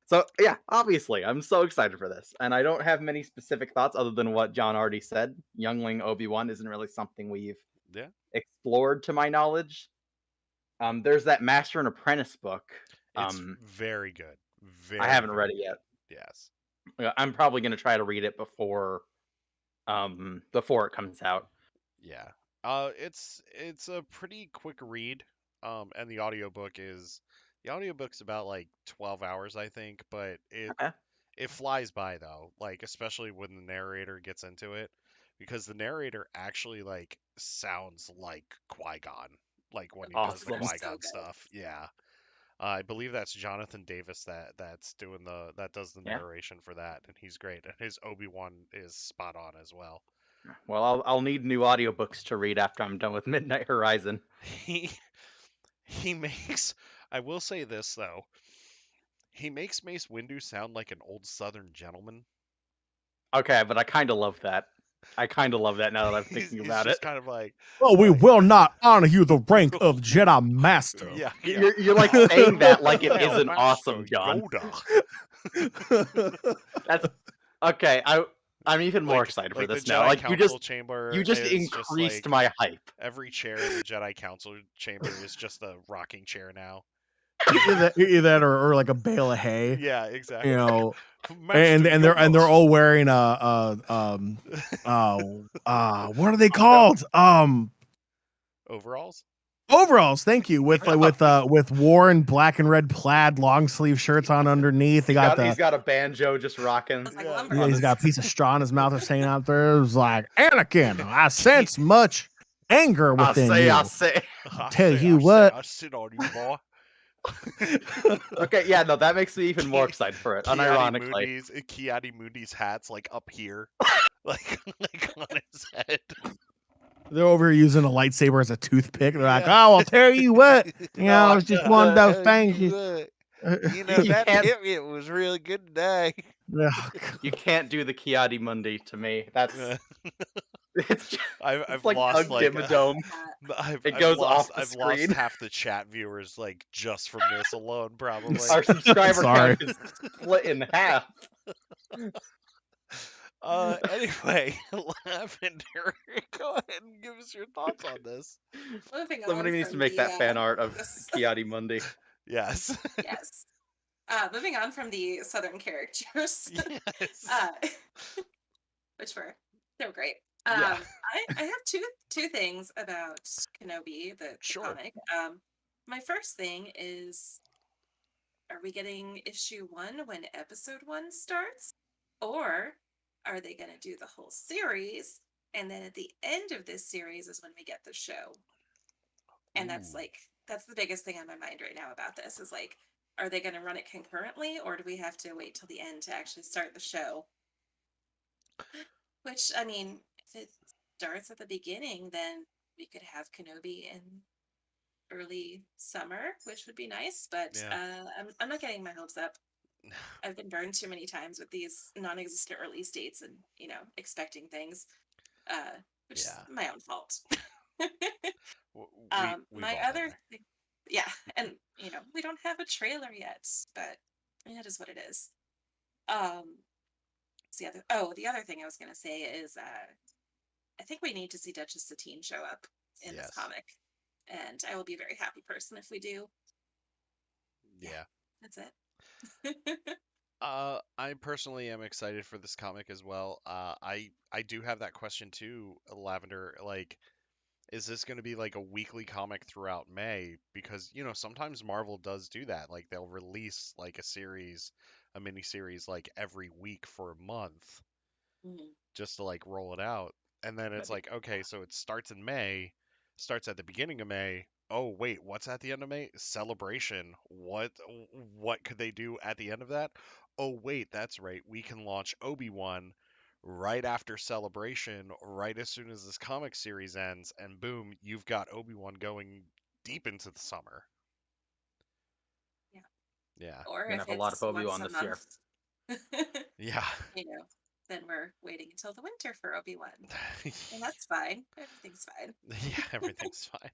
so yeah, obviously, I'm so excited for this, and I don't have many specific thoughts other than what John already said. Youngling Obi-Wan isn't really something we've Yeah. explored, to my knowledge. There's that Master and Apprentice book. It's very good. Very, I haven't read very it yet. good. Yes. I'm probably gonna try to read it before it comes out. Yeah. It's a pretty quick read. And the audiobook's about like 12 hours, I think, but Okay. it flies by though, like especially when the narrator gets into it, because the narrator actually like sounds like Qui-Gon, like when he does the Awesome. So Qui-Gon good. stuff. Yeah. I believe that's Jonathan Davis that does the Yeah. narration for that, and he's great. And his Obi-Wan is spot on as well. Well, I'll need new audiobooks to read after I'm done with Midnight Horizon. He he makes I will say this though. He makes Mace Windu sound like an old Southern gentleman. Okay, but I kind of love that. I kind of love that now that I'm He's thinking about just it. kind of like, Oh, we will not honor you the rank of Jedi Master. yeah, You're like saying that like it Yeah, isn't Master awesome, John. Yoda. That's okay. I'm even more excited for Like the this now. Jedi Like Council chamber you just is just increased like my hype. every chair in the Jedi Council chamber is just a rocking chair now. Either that or like a bale of hay. Yeah, exactly. You know, Master and Yoda. they're all wearing what are they called? Overalls. Overalls. Thank you. With worn black and red plaid long sleeve shirts on underneath. They He's got a banjo just rocking. It's like Yeah. lumber. Yeah, he's got a piece of straw in his mouth or saying out there. It was like, Anakin, I sense much anger within you. I say. Tell you what. I sit on you, boy. Okay, yeah, no, that makes me even more excited for it. Unironically, Kiadi Mundi's hat's like up here, like on his head. They're over here using a lightsaber as a toothpick. They're like, oh, I'll tell you what. You know, it's just one of those things. You know, that hit was really good today. you can't do the Kiadi Mundi to me. That's it's just, I've like lost Doug Dimmadome. I've goes lost, off the I've screen. lost half the chat viewers like just from this alone, probably. Our subscriber Sorry. count is split in half. Anyway, Lavender, go ahead and give us your thoughts on this. Somebody needs to make that fan art of Kiadi Mundi. Yes. Yes. Moving on from the Southern characters, Yes. which they're great. Yeah. I have two things about Kenobi, the comic. My first thing is, are we getting issue 1 when episode 1 starts? Or are they going to do the whole series? And then at the end of this series is when we get the show. And that's the biggest thing on my mind right now about this is like, are they going to run it concurrently, or do we have to wait till the end to actually start the show? Which, I mean, if it starts at the beginning, then we could have Kenobi in early summer, which would be nice. But I'm not getting my hopes up. I've been burned too many times with these non-existent release dates and, expecting things, which is my own fault. My other thing, and we don't have a trailer yet, but it is what it is. The other thing I was going to say is, I think we need to see Duchess Satine show up in this comic, and I will be a very happy person if we do. Yeah. That's it. I personally am excited for this comic as well. I do have that question too, Lavender. Like, is this going to be like a weekly comic throughout May? Because sometimes Marvel does do that. Like they'll release like a mini series like every week for a month, just to like roll it out. And then it's like, okay, so it starts in May, starts at the beginning of May, oh wait, what's at the end of May? Celebration. What could they do at the end of that? Oh wait, that's right. We can launch Obi-Wan right after Celebration, right as soon as this comic series ends, and boom, you've got Obi-Wan going deep into the summer. Yeah. Yeah. Or We're gonna if have a lot of it's once Obi-Wan a this year. month, Yeah. then we're waiting until the winter for Obi-Wan. And that's fine. Everything's fine. Yeah, everything's fine.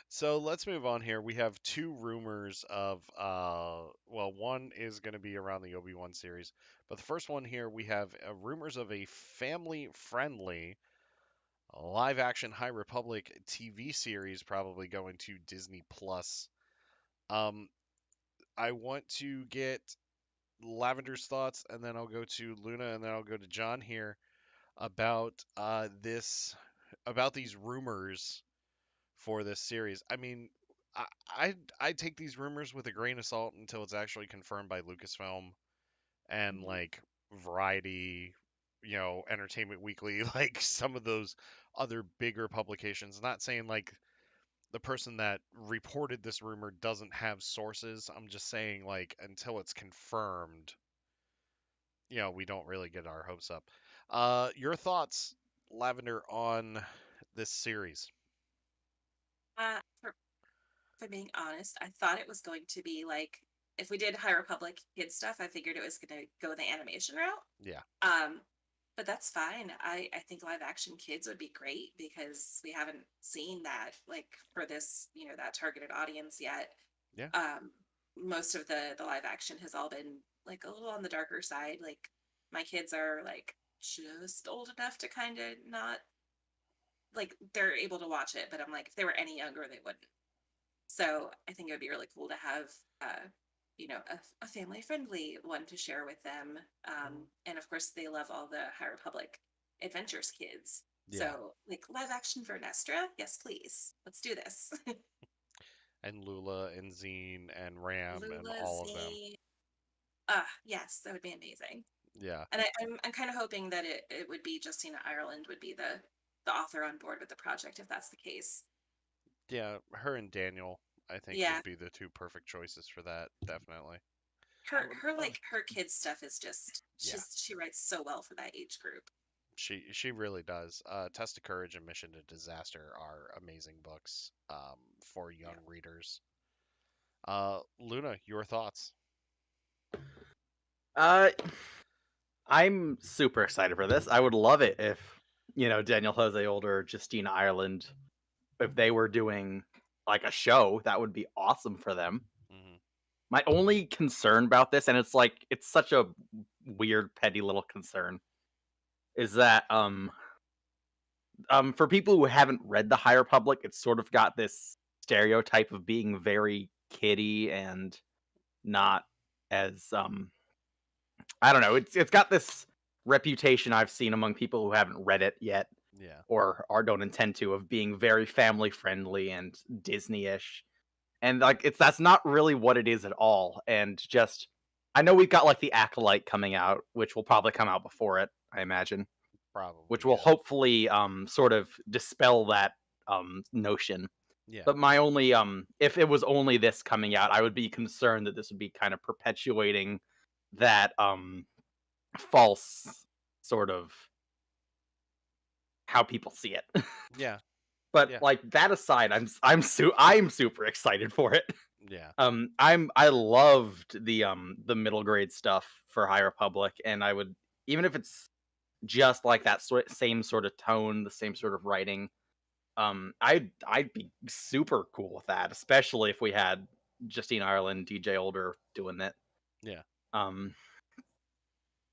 So let's move on here. We have two rumors of well, one is going to be around the Obi-Wan series, but the first one here we have rumors of a family-friendly live-action High Republic TV series probably going to Disney Plus. Um, I want to get Lavender's thoughts, and then I'll go to Luna, and then I'll go to John here about about these rumors for this series. I mean, I take these rumors with a grain of salt until it's actually confirmed by Lucasfilm and Mhm. like Variety, Entertainment Weekly, like some of those other bigger publications. Not saying like the person that reported this rumor doesn't have sources. I'm just saying like until it's confirmed, we don't really get our hopes up. Your thoughts, Lavender, on this series? For being honest, I thought it was going to be like if we did High Republic kid stuff, I figured it was going to go the animation route. Yeah. But that's fine. I think live action kids would be great because we haven't seen that like for this, that targeted audience yet. Yeah. Most of the live action has all been like a little on the darker side. Like my kids are like just old enough to kind of not like they're able to watch it, but I'm like if they were any younger, they wouldn't. So I think it would be really cool to have, a family friendly one to share with them. And of course, they love all the High Republic Adventures kids. Yeah. So, like live action for Nestra, yes, please, let's do this. And Lula and Zine and Ram and Lula all of them. Z. Yes, that would be amazing. Yeah. And I'm kind of hoping that it would be Justina Ireland would be the author on board with the project if that's the case. Yeah, her and Daniel, I think, Yeah. would be the two perfect choices for that, definitely. Her kids stuff is just Yeah. she writes so well for that age group. She really does. Test of Courage and Mission to Disaster are amazing books for young readers. Luna, your thoughts? I'm super excited for this. I would love it if, Daniel Jose Older, Justina Ireland, if they were doing like a show, that would be awesome for them. Mm-hmm. My only concern about this, and it's such a weird, petty little concern, is that for people who haven't read the High Republic, it's sort of got this stereotype of being very kiddie and not as I don't know. It's got this reputation I've seen among people who haven't read it yet, Yeah. or don't intend to, of being very family friendly and Disney-ish. And like that's not really what it is at all. And just I know we've got like the Acolyte coming out, which will probably come out before it, I imagine. Probably. Which will hopefully sort of dispel that notion. Yeah. But my only if it was only this coming out, I would be concerned that this would be kind of perpetuating that false sort of how people see it. Yeah. But Yeah. like that aside, I'm super excited for it. Yeah. I loved the middle grade stuff for High Republic, and I would, even if it's just like that same sort of tone, the same sort of writing, I'd be super cool with that, especially if we had Justine Ireland, DJ Older doing it. Yeah.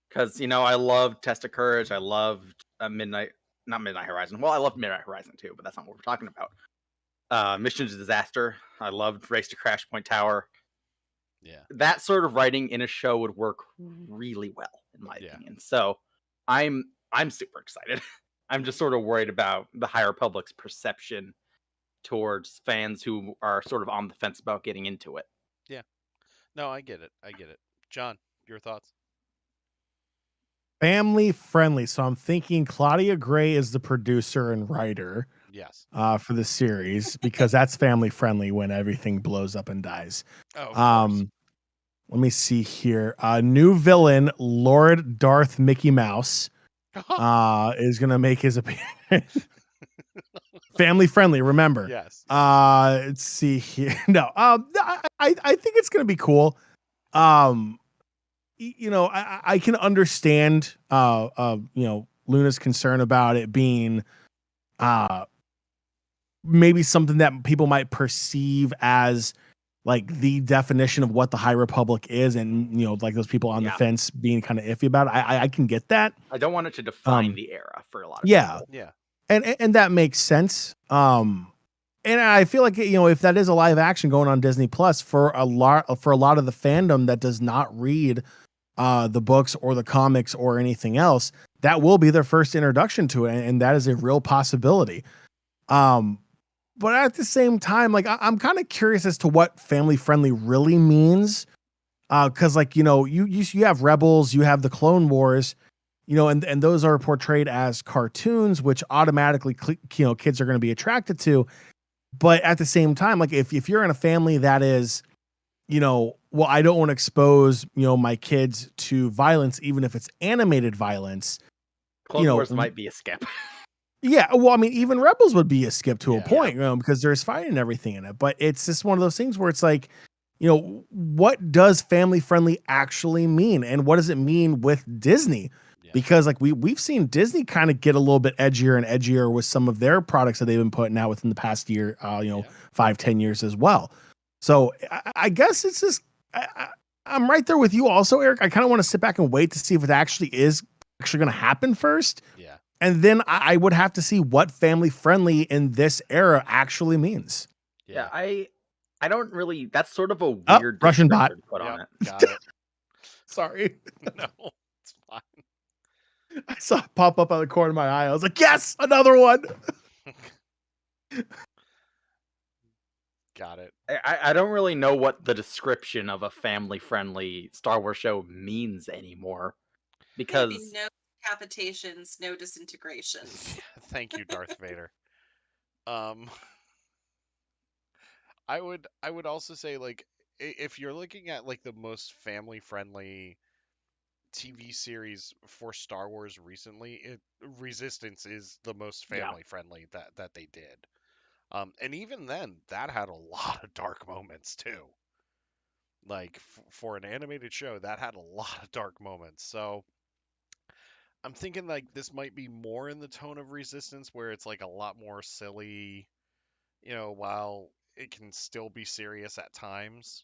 Because I loved Test of Courage, I loved Midnight Horizon. Well, I loved Midnight Horizon too, but that's not what we're talking about. Mission to Disaster, I loved Race to Crash Point Tower. Yeah. That sort of writing in a show would work really well, in my opinion. So I'm super excited. I'm just sort of worried about the High Republic's perception towards fans who are sort of on the fence about getting into it. Yeah. No, I get it. John, your thoughts? Family friendly. So I'm thinking Claudia Gray is the producer and writer. Yes. For the series because that's family friendly when everything blows up and dies. Oh, of course. Let me see here. New villain, Lord Darth Mickey Mouse, is gonna make his appearance. Family friendly, remember. Yes. Let's see here. No, I think it's gonna be cool. You know, I can understand you know, Luna's concern about it being maybe something that people might perceive as like the definition of what the High Republic is, and you know, like those people on the fence being kind of iffy about it. I can get that. I don't want it to define the era for a lot of yeah, people. Yeah. And that makes sense. And I feel like, you know, if that is a live action going on Disney Plus for a lot of the fandom that does not read the books or the comics or anything else, that will be their first introduction to it, and that is a real possibility. But at the same time, like I'm kind of curious as to what family friendly really means. Because like, you know, you have Rebels, you have the Clone Wars, you know, and those are portrayed as cartoons, which automatically, you know, kids are going to be attracted to. But at the same time, like if you're in a family that is, you know, well, I don't want to expose, you know, my kids to violence, even if it's animated violence. Clone Wars might be a skip. Yeah, well, I mean, even Rebels would be a skip to a Yeah. point, you know, because there's fighting and everything in it. But it's just one of those things where it's like, you know, what does family friendly actually mean, and what does it mean with Disney? Yeah. Because like we've seen Disney kind of get a little bit edgier and edgier with some of their products that they've been putting out within the past year, you know, 5-10 years as well. So I guess it's just I'm right there with you, also, Eric. I kind of want to sit back and wait to see if it actually is going to happen first. Yeah. And then I would have to see what family friendly in this era actually means. Yeah, I don't really. That's sort of a weird Russian bot to put on it. Got it. Sorry. No, it's fine. I saw it pop up on the corner of my eye. I was like, yes, another one. Got it. I don't really know what the description of a family-friendly Star Wars show means anymore, because no decapitations, no disintegrations. Thank you, Darth Vader. I would also say, like, if you're looking at like the most family friendly TV series for Star Wars recently, Resistance is the most family friendly that they did. And even then, that had a lot of dark moments too. Like for an animated show, that had a lot of dark moments. So I'm thinking like this might be more in the tone of Resistance, where it's like a lot more silly, you know, while it can still be serious at times.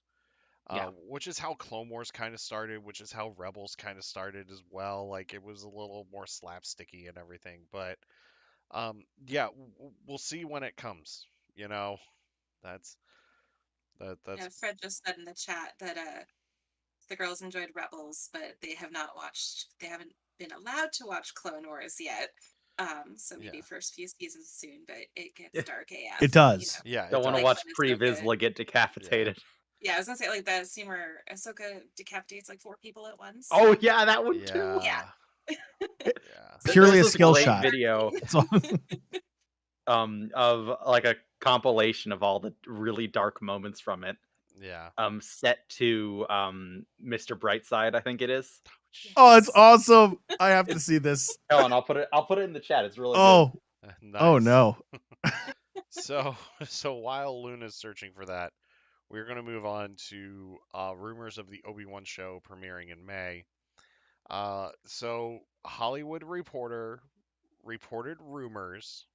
Which is how Clone Wars kind of started, which is how Rebels kind of started as well. Like it was a little more slapsticky and everything, but yeah, we'll see when it comes. You know, that's. Fred just said in the chat that the girls enjoyed Rebels, but they haven't been allowed to watch Clone Wars yet. So maybe first few seasons soon, but it gets dark AF. It does. You know? Yeah. Don't want to watch Pre Vizsla get decapitated. Yeah, I was gonna say like that scene where Ahsoka decapitates like 4 people at once. Oh yeah, that one too. Yeah. Purely a skill shot. Video. Of like a compilation of all the really dark moments from it. Yeah. Set to Mr. Brightside, I think it is. Oh, it's awesome. I have to see this. Ellen, I'll put it in the chat. It's really good. Nice. Oh no. So while Luna's searching for that, we're going to move on to rumors of the Obi-Wan show premiering in May. So Hollywood Reporter reported rumors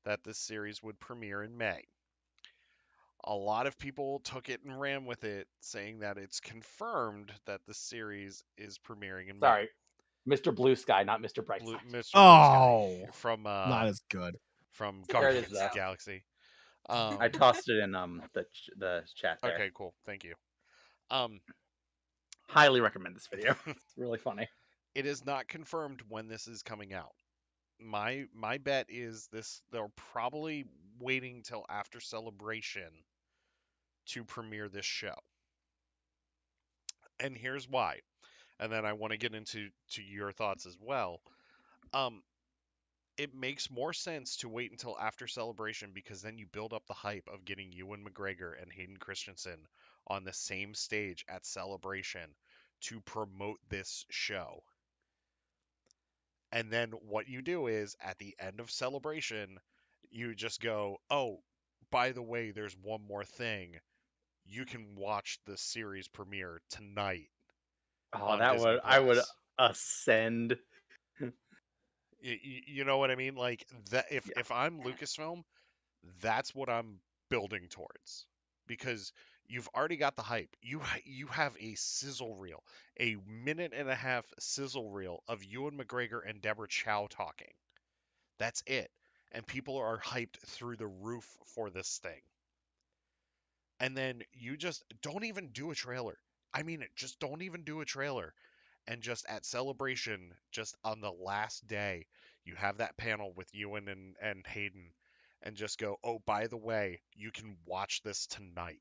that this series would premiere in May. A lot of people took it and ran with it, saying that it's confirmed that the series is premiering in May. Sorry, Mr. Blue Sky, not Mr. Brightside. Mr. Blue Sky from not as good. From Guardians of the Galaxy. I tossed it in the chat there. Okay, cool. Thank you. Highly recommend this video. It's really funny. It is not confirmed when this is coming out. My bet is they're probably waiting till after Celebration to premiere this show. And here's why. And then I want to get into your thoughts as well. it makes more sense to wait until after Celebration, because then you build up the hype of getting Ewan McGregor and Hayden Christensen on the same stage at Celebration to promote this show. And then what you do is at the end of Celebration, you just go, "Oh, by the way, there's one more thing. You can watch the series premiere tonight Oh, on that Disney would I would Plus." ascend. You know what I mean? Like that. Yeah. If I'm Yeah. Lucasfilm, that's what I'm building towards, because you've already got the hype. You have a sizzle reel, a minute and a half sizzle reel of Ewan McGregor and Deborah Chow talking. That's it, and people are hyped through the roof for this thing. And then you just don't even do a trailer. I mean, just don't even do a trailer. And just at Celebration, just on the last day, you have that panel with Ewan and Hayden, and just go, "Oh, by the way, you can watch this tonight."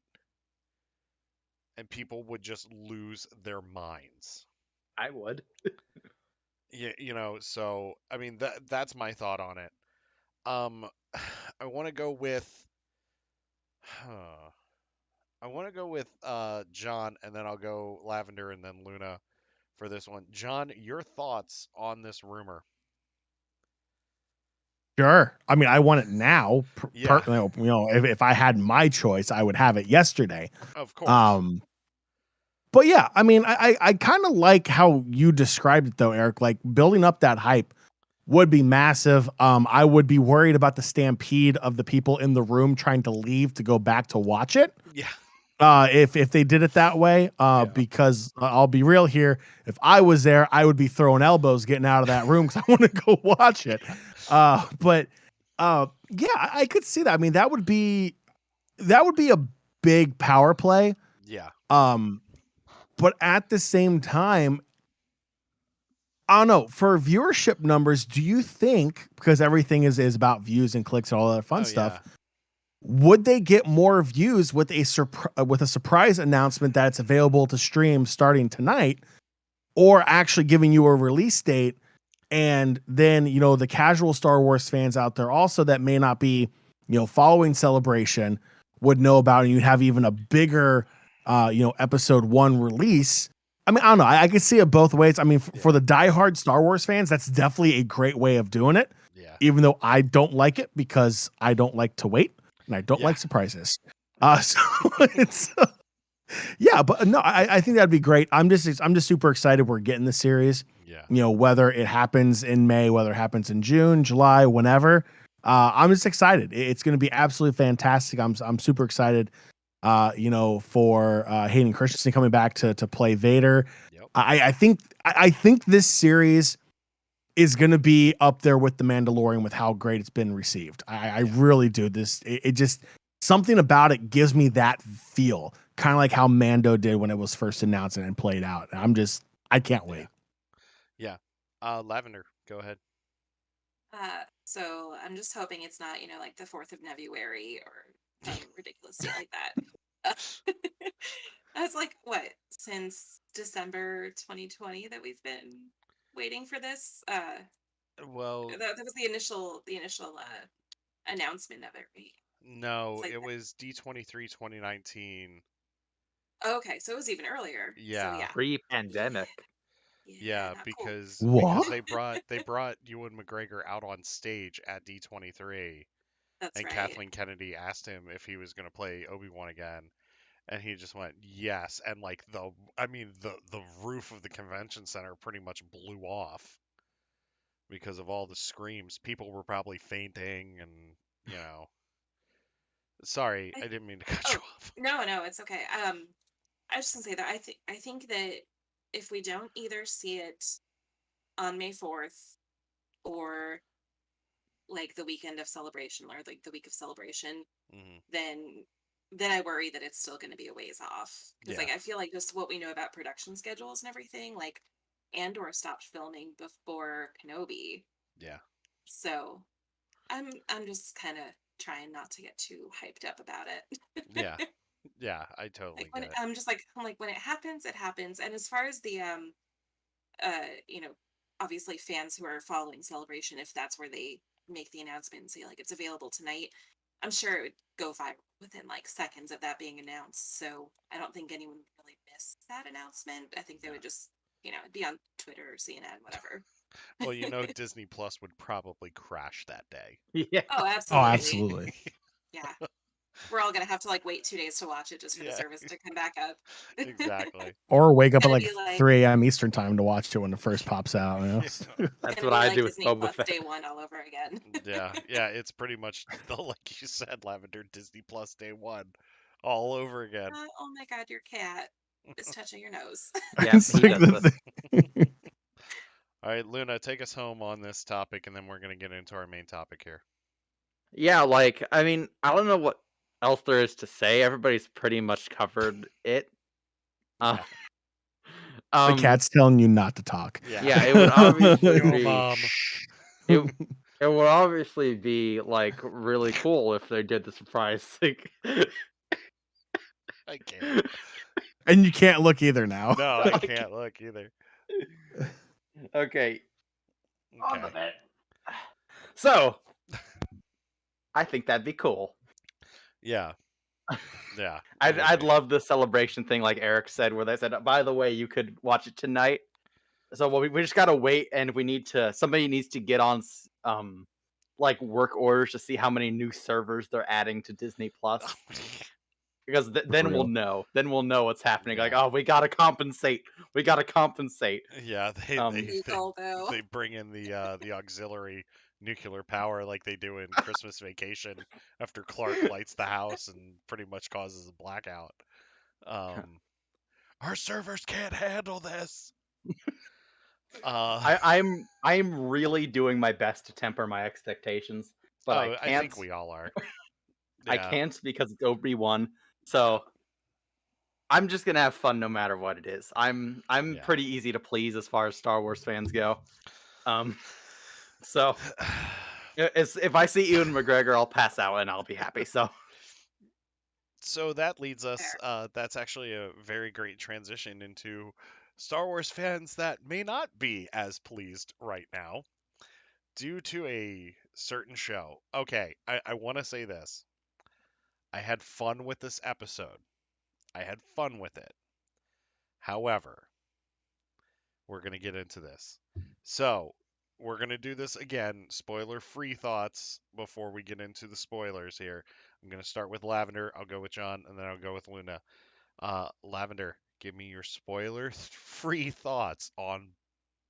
And people would just lose their minds. I would. So I mean that's my thought on it. Um I want to go with John, and then I'll go Lavender and then Luna for this one. John, your thoughts on this rumor? Sure. I mean, I want it now. Yeah, If I had my choice, I would have it yesterday. of course. But yeah, I mean, I kind of like how you described it though, Eric. Like building up that hype would be massive. I would be worried about the stampede of the people in the room trying to leave to go back to watch it. Yeah. If they did it that way, because I'll be real here, if I was there, I would be throwing elbows getting out of that room because I want to go watch it. But yeah, I could see that. I mean, that would be a big power play. Yeah. But at the same time, I don't know, for viewership numbers, do you think, because everything is about views and clicks and all that fun stuff, would they get more views with a surprise announcement that it's available to stream starting tonight, or actually giving you a release date? And then, the casual Star Wars fans out there also that may not be, following Celebration would know about it, and you'd have even a bigger, episode 1 release. I mean, I don't know. I could see it both ways. I mean, for the diehard Star Wars fans, that's definitely a great way of doing it. Yeah. Even though I don't like it because I don't like to wait and I don't like surprises. So it's yeah, but no, I think that'd be great. I'm just super excited we're getting the series. Yeah. Whether it happens in May, whether it happens in June, July, whenever. I'm just excited. It's going to be absolutely fantastic. I'm super excited. For Hayden Christensen coming back to play Vader. Yep. I think this series is going to be up there with The Mandalorian with how great it's been received. I really do. It just, something about it gives me that feel, kind of like how Mando did when it was first announced and played out. I can't wait. Yeah. Lavender, go ahead. So I'm just hoping it's not, like the 4th of February or some ridiculous shit like that. That's like what, since December 2020 that we've been waiting for this. Well, that was the initial announcement of it, right? no, Like it was D23 2019. Okay, so it was even earlier. Yeah. So yeah. Pre-pandemic. Yeah, not because What? they brought Ewan McGregor out on stage at D23, That's and right. Kathleen Kennedy asked him if he was going to play ObiWan again, and he just went yes, and like the roof of the convention center pretty much blew off because of all the screams. People were probably fainting, and Sorry, I didn't mean to cut you off. No, it's okay. I was just gonna say that I think that if we don't either see it on May 4th or like the weekend of Celebration or like the week of Celebration, Mhm. then I worry that it's still going to be a ways off, because like Yeah. I feel like just what we know about production schedules and everything, like Andor stopped filming before Kenobi, Yeah. so I'm just kind of trying not to get too hyped up about it. Yeah. Yeah, I totally Like when get it. I'm like when it happens, it happens. And as far as the you know, obviously fans who are following Celebration, if that's where they make the announcement and say like it's available tonight, I'm sure it would go viral within like seconds of that being announced. So I don't think anyone would really miss that announcement. I think they would just, it'd be on Twitter or CNN, whatever. Well, Disney Plus would probably crash that day. Yeah. Oh, Oh, absolutely. absolutely. Yeah. We're all gonna have to like wait 2 days to watch it just for the Yeah. service to come back up. Exactly. Or wake up at Gonna like be like- 3 a.m. Eastern time to watch it when it first pops out. That's Gonna what be I like do with Disney Boba Plus Fett. Day 1 all over again. Yeah, it's pretty much like you said, Lavender, Disney Plus Day 1 all over again. Oh my god, your cat is touching your nose. Yeah, It's he like does this. All right, Luna, take us home on this topic, and then we're going to get into our main topic here. Yeah, like, I mean, I don't know what else there is to say. Everybody's pretty much covered it. Yeah. The cat's telling you not to talk. Yeah, it would obviously Your be mom. it, it would obviously be like really cool if they did the surprise thing. I can't. And you can't look either now. No, I can't look either. Okay. On the Okay. bed. So, I think that'd be cool. Yeah. Yeah. I'd love the celebration thing, like Eric said, where they said, by the way, you could watch it tonight. So we just gotta wait, and somebody needs to get on like work orders to see how many new servers they're adding to Disney Plus. Because then we'll know. Then we'll know what's happening. Like, oh, we gotta compensate. We gotta compensate. Yeah, Legal, though. they bring in the auxiliary nuclear power like they do in Christmas Vacation after Clark lights the house and pretty much causes a blackout. Our servers can't handle this. I'm really doing my best to temper my expectations, but I can't. I think we all are. I can't because it's ObiWan. So I'm just gonna have fun no matter what it is. I'm pretty easy to please as far as Star Wars fans go. So if I see Ewan McGregor, I'll pass out and I'll be happy. So that leads us. That's actually a very great transition into Star Wars fans that may not be as pleased right now due to a certain show. Okay, I want to say this. I had fun with this episode. I had fun with it. However, we're going to get into this. So, we're going to do this again, spoiler-free thoughts before we get into the spoilers here. I'm going to start with Lavender, I'll go with John, and then I'll go with Luna. Lavender, give me your spoiler-free thoughts on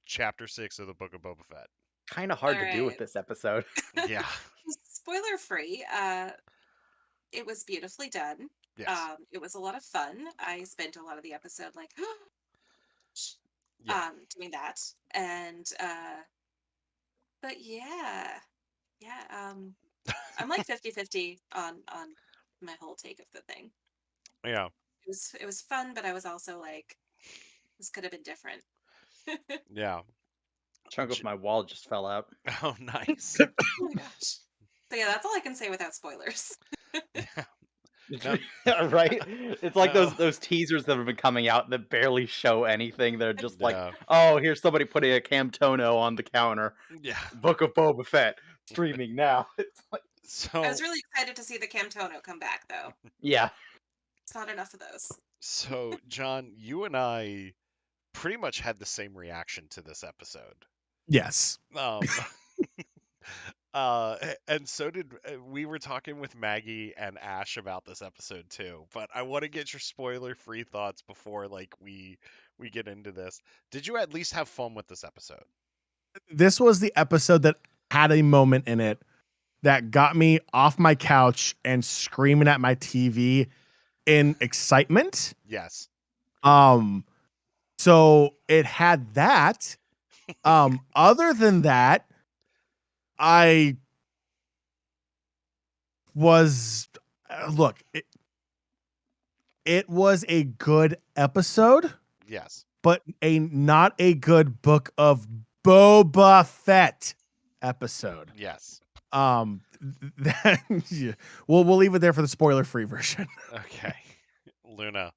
Chapter 6 of the Book of Boba Fett. Kind of hard to do with this episode. Yeah. Spoiler free. It was beautifully done. Yes. It was a lot of fun. I spent a lot of the episode like Yeah. doing that. And but yeah. I'm like 50-50 on my whole take of the thing. Yeah. It was fun, but I was also like, this could have been different. Yeah. Chunk of my wall just fell out. Oh, nice. Oh my gosh. So yeah, that's all I can say without spoilers. Right? It's like No. those teasers that have been coming out that barely show anything. They're just like, Yeah. oh, here's somebody putting a Camtono on the counter. Yeah. Book of Boba Fett streaming now. It's like, So I was really excited to see the Camtono come back, though. yeah. It's not enough of those. So, John, you and I pretty much had the same reaction to this episode. Yes. And so did we were talking with Maggie and Ash about this episode too. But I want to get your spoiler-free thoughts before like we get into this. Did you at least have fun with this episode? This was the episode that had a moment in it that got me off my couch and screaming at my TV in excitement. Yes. So it had that. Other than that, I was look, it was a good episode, Yes. but not a good Book of Boba Fett episode. Yes. Yeah. We'll leave it there for the spoiler-free version. Okay. Luna.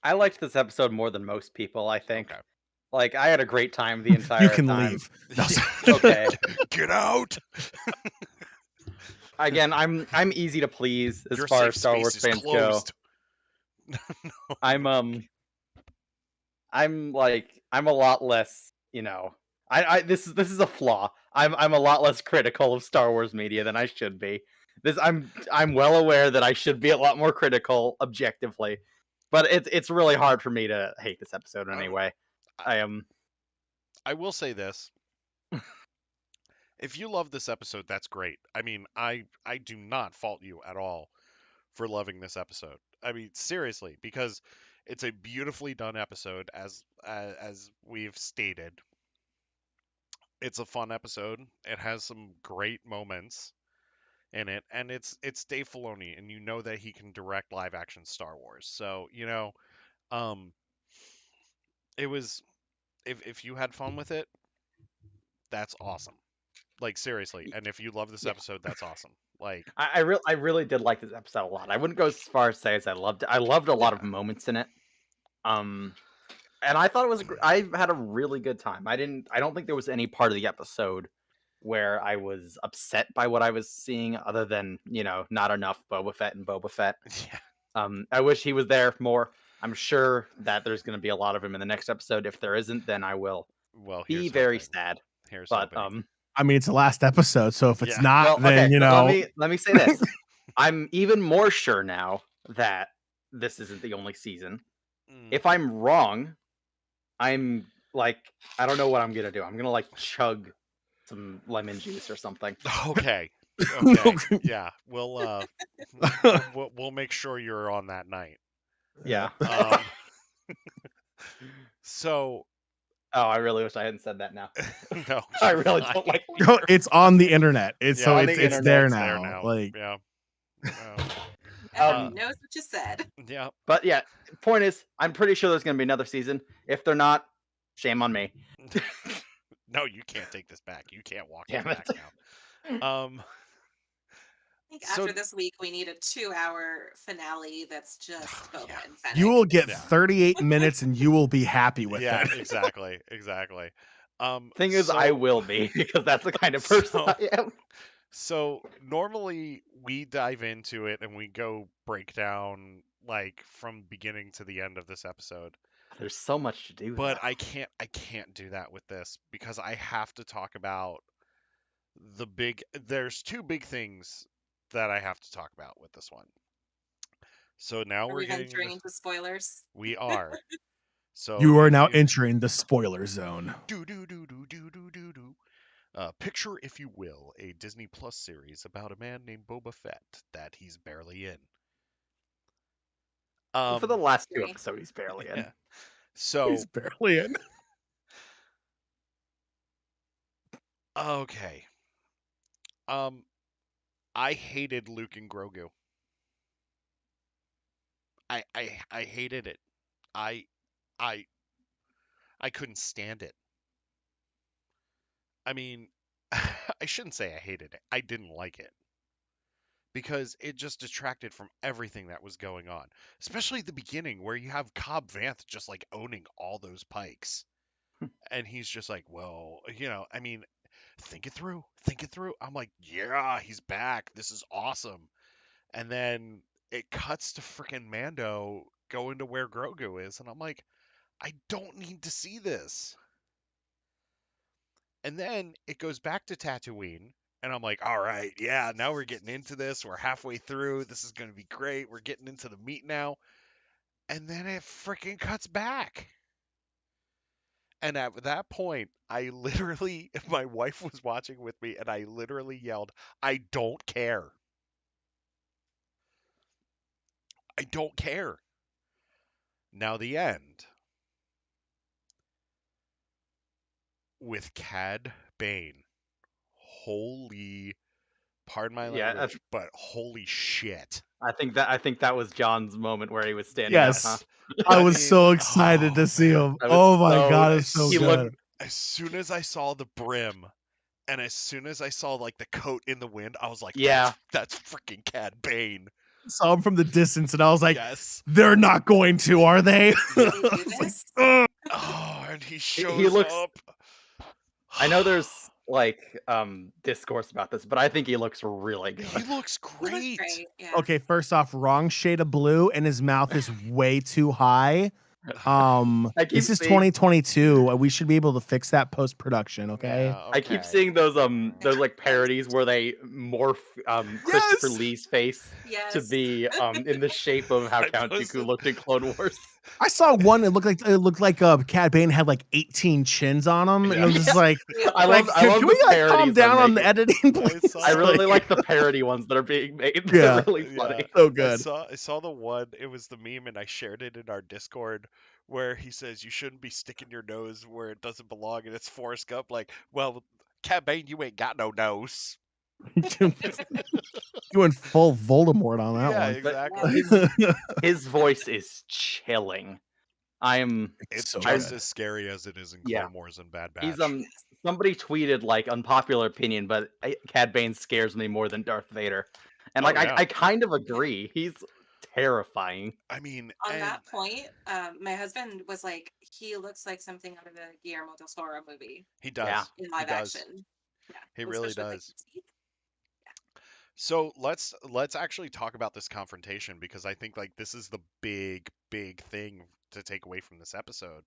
I liked this episode more than most people, I think. Okay. Like, I had a great time the entire You can time. leave. No, Okay. Get out. Again, I'm easy to please as Your far safe as Star Wars space is fans go. closed. I'm like, I'm a lot less, this is a flaw. I'm a lot less critical of Star Wars media than I should be. I'm well aware that I should be a lot more critical objectively, but it's really hard for me to hate this episode anyway. I will say this. If you love this episode, that's great. I mean, I do not fault you at all for loving this episode. I mean, seriously, because it's a beautifully done episode, as we've stated. It's a fun episode. It has some great moments in it, and it's Dave Filoni, and you know that he can direct live action Star Wars. So it was, if you had fun with it, that's awesome. Like, seriously, and if you love this episode, that's awesome. Like, I really did like this episode a lot. I wouldn't go as far as say as I loved it. I loved a lot of moments in it. And I thought it was. I had a really good time. I don't think there was any part of the episode where I was upset by what I was seeing, other than not enough Boba Fett and Boba Fett. yeah. I wish he was there more. I'm sure that there's going to be a lot of him in the next episode. If there isn't, then I will be very sad. But I mean, it's the last episode, so if it's Yeah. not, well, then okay, let me say this. I'm even more sure now that this isn't the only season. If I'm wrong, I'm like, I don't know what I'm gonna do. I'm gonna like chug some lemon juice or something. Okay. Okay. Yeah. We'll make sure you're on that night. Yeah. So. Oh, I really wish I hadn't said that now. No. I really don't like. It's on the internet. It's Yeah, so on it's the it's internet, there it's now. there now. Like, Yeah. Everyone knows what you said. Yeah. But yeah, point is, I'm pretty sure there's gonna be another season. If they're not, shame on me. No, you can't take this back. You can't walk it Damn back it. now. I think So- after this week, we need a 2-hour finale that's just Boba Yeah. and Fennec. you will get Yeah. 38 minutes, and you will be happy with Yeah, it. exactly. Thing is, I will be, because that's the kind of person I am. So normally we dive into it and we go break down like from beginning to the end of this episode. There's so much to do. But though. I can't do that with this because I have to talk about there's two big things that I have to talk about with this one. So now Are we're we getting venturing into spoilers? we are. So You are if now entering the spoiler zone. Picture, if you will, a Disney Plus series about a man named Boba Fett that he's barely in. For the last two Great. episodes, he's barely in. Yeah. So He's barely in. okay. I hated Luke and Grogu. I hated it. I couldn't stand it. I mean, I shouldn't say I hated it. I didn't like it. Because it just detracted from everything that was going on. Especially the beginning where you have Cobb Vanth just like owning all those pikes. And he's just like, well, I mean, think it through. I'm like, yeah, he's back. This is awesome. And then it cuts to freaking Mando going to where Grogu is. And I'm like, I don't need to see this. And then it goes back to Tatooine. And I'm like, all right, yeah, now we're getting into this. We're halfway through. This is going to be great. We're getting into the meat now. And then it freaking cuts back. And at that point, my wife was watching with me, and I literally yelled, I don't care. I don't care. Now the end. With Cad Bane. Holy, pardon my language, but holy shit. I think that was John's moment where he was standing Yes. up. Huh? I was so excited to see him. Oh my god, it's so good. As soon as I saw the brim, and as soon as I saw like the coat in the wind, I was like, yeah, that's freaking Cad Bane. Saw him from the distance, and I was like, yes. they're not going to, are they? Did they do this? Oh, and he He shows looks. up. I know there's like discourse about this, but I think he looks really good. He looks He looks great. great. Yeah. Okay, first off, wrong shade of blue, and his mouth is way too high. I keep This is seeing 2022. We should be able to fix that post production. Okay. Yeah, I keep okay. seeing those like parodies where they morph Christopher Yes! Lee's face to Yes. be in the shape of how I Count posted- Dooku looked in Clone Wars. I saw one. It looked like Cad Bane had like 18 chins on him, and Yeah. I'm just like, I love can the we like parodies calm they're down on the making. editing, please? saw- I really like the parody ones that are being made. Yeah. They're really funny. So good. I saw the one. It was the meme, and I shared it in our Discord where he says you shouldn't be sticking your nose where it doesn't belong, and it's Forrest Gump. Like, well, Cat Bane, you ain't got no nose. You went full Voldemort on that Yeah, one. exactly. His voice is chilling. It's so just good. as scary as it is in Yeah. Clone Wars and Bad Batch. He's somebody tweeted like unpopular opinion, but Cad Bane scares me more than Darth Vader, and Oh, like yeah. I kind of agree. He's terrifying. I mean, On and that point, my husband was like, he looks like something out of the Guillermo del Toro movie he does. Yeah. in He live does. action. Yeah, He really especially with, like, does. the teeth. So let's actually talk about this confrontation because I think like this is the big thing to take away from this episode.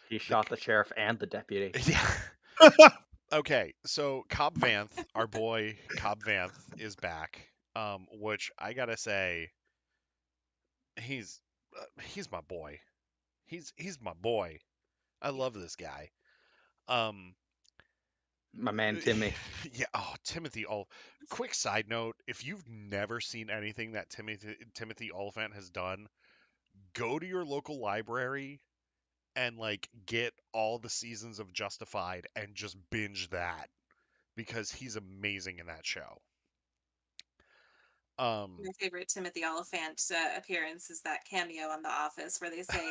He shot the sheriff and the deputy. Yeah. Okay, so Cobb Vanth, our boy Cobb Vanth, is back. Which I gotta say, he's my boy. He's my boy. I love this guy. My man Timmy. Yeah. Oh, Timothy. Quick side note: if you've never seen anything that Timothy Oliphant has done, go to your local library and like get all the seasons of Justified and just binge that because he's amazing in that show. My favorite Timothy Oliphant appearance is that cameo on The Office where they say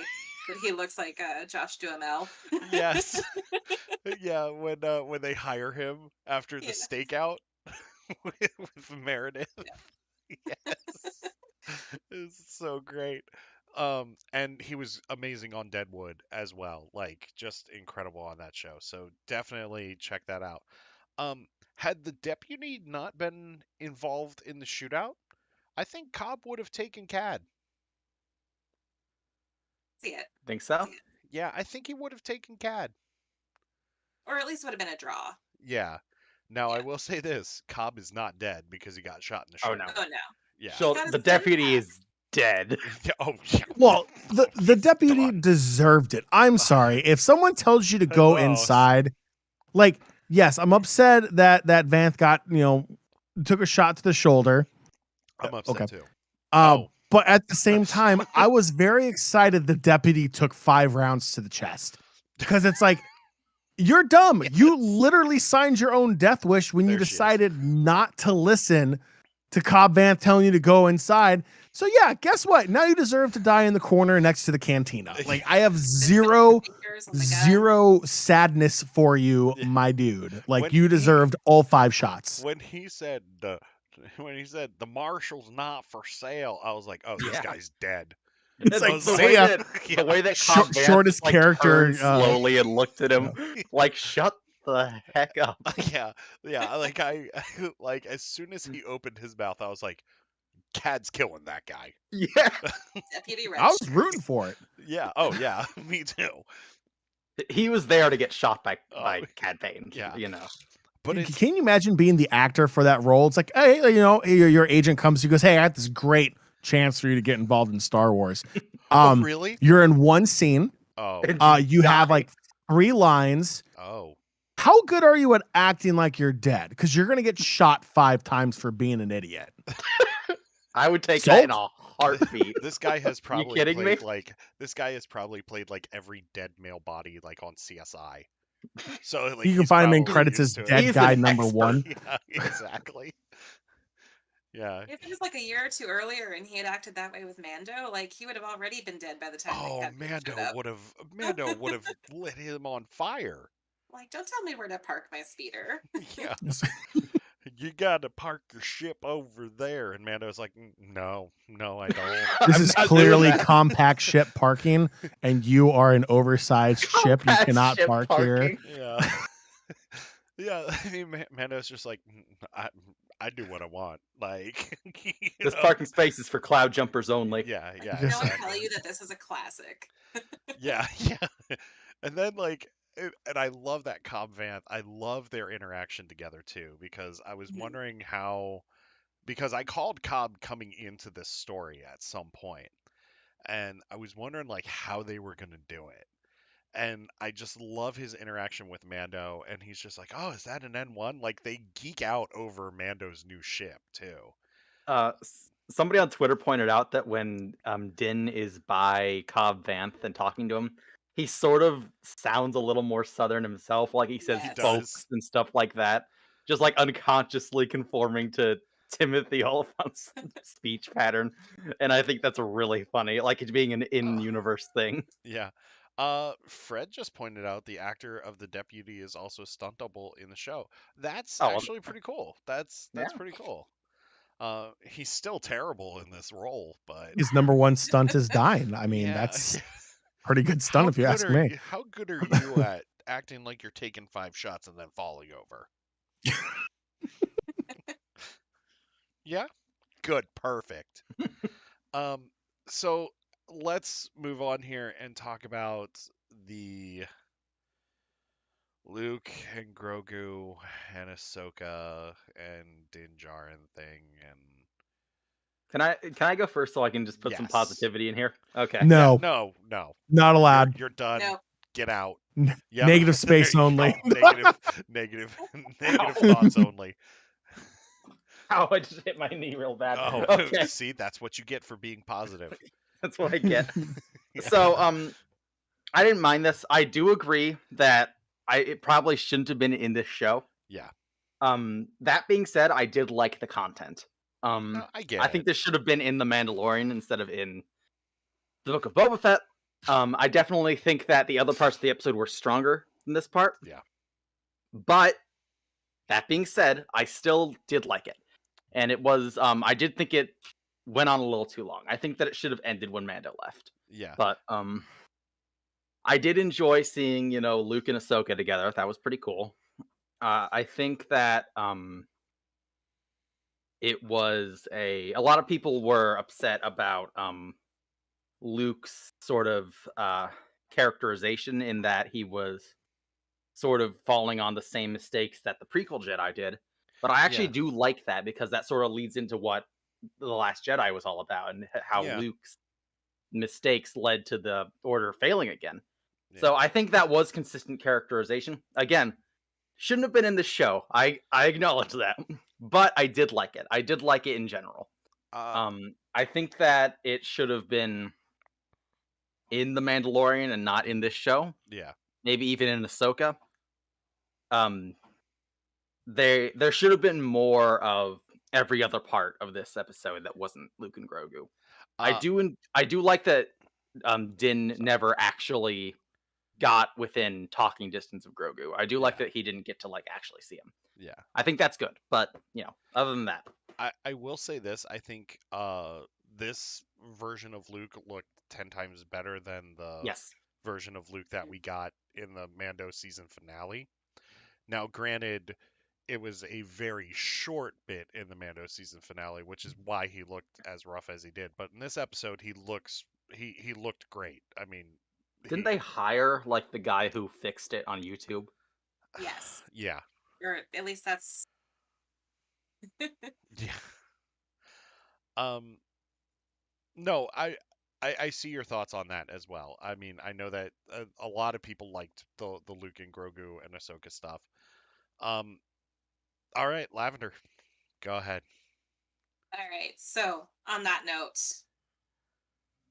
that he looks like Josh Duhamel. Yes. Yeah, when they hire him after the Yeah. stakeout with Meredith. Yes. It's so great. And he was amazing on Deadwood as well. Like just incredible on that show. So definitely check that out. Had the deputy not been involved in the shootout, I think Cobb would have taken Cad. See it. Think so? Yeah, I think he would have taken Cad. Or at least would have been a draw. Yeah. Now I Yeah. will say this: Cobb is not dead because he got shot in the Oh, shootout. no. Oh no. Yeah. So Got his the son deputy back. is dead. Yeah, oh yeah. Well, the deputy on. deserved it. I'm sorry. If someone tells you to go know. inside, like, yes, I'm upset that Vanth got, took a shot to the shoulder. I'm upset okay. too. But at the same time, I was very excited the deputy took 5 rounds to the chest. Because it's like, you're dumb. You literally signed your own death wish when you There she is. decided not to listen to Cobb Vanth telling you to go inside. So yeah, guess what? Now you deserve to die in the corner next to the cantina. Like I have zero Fingers on the gun. zero sadness for you, my dude. Like you deserved all 5 shots. When he said the marshal's not for sale, I was like, oh, this Yeah. guy's dead. It's like, the, see way ya. the way that Cobb Vanth Shortest like, character, turned slowly and looked at him like, shut the heck up. Yeah. Like I like as soon as he opened his mouth, I was like, Cad's killing that guy. Yeah. Deputy I was Rich. rooting for it. Yeah. Oh yeah. Me too. He was there to get shot by Cad Bane. Yeah. You know. But Can you imagine being the actor for that role? It's like, hey, your agent comes, he goes, hey, I got this great chance for you to get involved in Star Wars. really? You're in one scene. Oh. You have like 3 lines. Oh. How good are you at acting like you're dead? Because you're gonna get shot 5 times for being an idiot. I would take Sold? that in a heartbeat. This guy has probably kidding me? played like every dead male body like on CSI. So like You can he's find him in probably credits used as to it. dead He's guy an number expert. 1. Yeah, exactly. Yeah. If it was like a year or 2 earlier and he had acted that way with Mando, like he would have already been dead by the time. Oh, that Cad showed Mando up. would have lit him on fire. Like, don't tell me where to park my speeder. Yeah. you got to park your ship over there. And Mando's like, no, I don't. This I'm is not doing clearly that. compact ship parking, and you are an oversized ship. You Compact cannot ship park parking. Yeah. Yeah, I mean, Mando's just like, I do what I want. Like, This parking space is for cloud jumpers only. Yeah, Like, yeah, no one exactly. tell you that this is a classic. Yeah, yeah. And then and I love that Cobb Vanth. I love their interaction together too, because I was Mhm. wondering how, because I called Cobb coming into this story at some point, and I was wondering like how they were gonna do it. And I just love his interaction with Mando, and he's just like, "Oh, is that an N1?" Like they geek out over Mando's new ship too. Somebody on Twitter pointed out that when Din is by Cobb Vanth and talking to him, he sort of sounds a little more Southern himself. Like he says He Yes. does. folks and stuff like that, just like unconsciously conforming to Timothy Oliphant's speech pattern. And I think that's really funny, like it being an in-universe thing. Yeah. Fred just pointed out the actor of the deputy is also stunt double in the show. That's Oh, actually pretty cool. That's yeah. pretty cool. He's still terrible in this role, but His number one stunt is dying. I mean, yeah, that's yeah. pretty good stunt if you ask me. How good are you at acting like you're taking 5 shots and then falling over? Yeah? Good, perfect. Um, so let's move on here and talk about the Luke and Grogu and Ahsoka and Din Djarin thing, and Can I go first so I can just put some yes. positivity in here? Okay. No, no, not allowed. You're done. No. Get out. N- Yeah. Negative space There you only. go. Negative thoughts only. Ow, I just hit my knee real bad. Oh, Okay. see, that's what you get for being positive. That's what I get. Yeah. So, I didn't mind this. I do agree that it probably shouldn't have been in this show. Yeah. That being said, I did like the content. No, I get I it. think this should have been in The Mandalorian instead of in the Book of Boba Fett. I definitely think that the other parts of the episode were stronger than this part. Yeah. But that being said, I still did like it. And it was, I did think it went on a little too long. I think that it should have ended when Mando left. Yeah. But I did enjoy seeing, Luke and Ahsoka together. That was pretty cool. I think that it was a lot of people were upset about Luke's sort of characterization in that he was sort of falling on the same mistakes that the prequel Jedi did. But I actually Yeah. do like that because that sort of leads into what The Last Jedi was all about and how Yeah. Luke's mistakes led to the Order failing again. Yeah. So I think that was consistent characterization. Again, shouldn't have been in the show. I acknowledge that. But I did like it. I did like it in general. I think that it should have been in The Mandalorian and not in this show. Yeah. Maybe even in Ahsoka. There should have been more of every other part of this episode that wasn't Luke and Grogu. I do like that Din never actually got within talking distance of Grogu. I do like Yeah. that he didn't get to like actually see him. Yeah. I think that's good. But other than that, I will say this. I think this version of Luke looked 10 times better than the yes, version of Luke that we got in the Mando season finale. Now, granted, it was a very short bit in the Mando season finale, which is why he looked as rough as he did. But in this episode, he looked great. I mean, didn't they hire like the guy who fixed it on YouTube? Yes. Yeah. Or at least that's. Yeah. No, I see your thoughts on that as well. I mean, I know that a lot of people liked the Luke and Grogu and Ahsoka stuff. All right, Lavender, go ahead. All right. So on that note,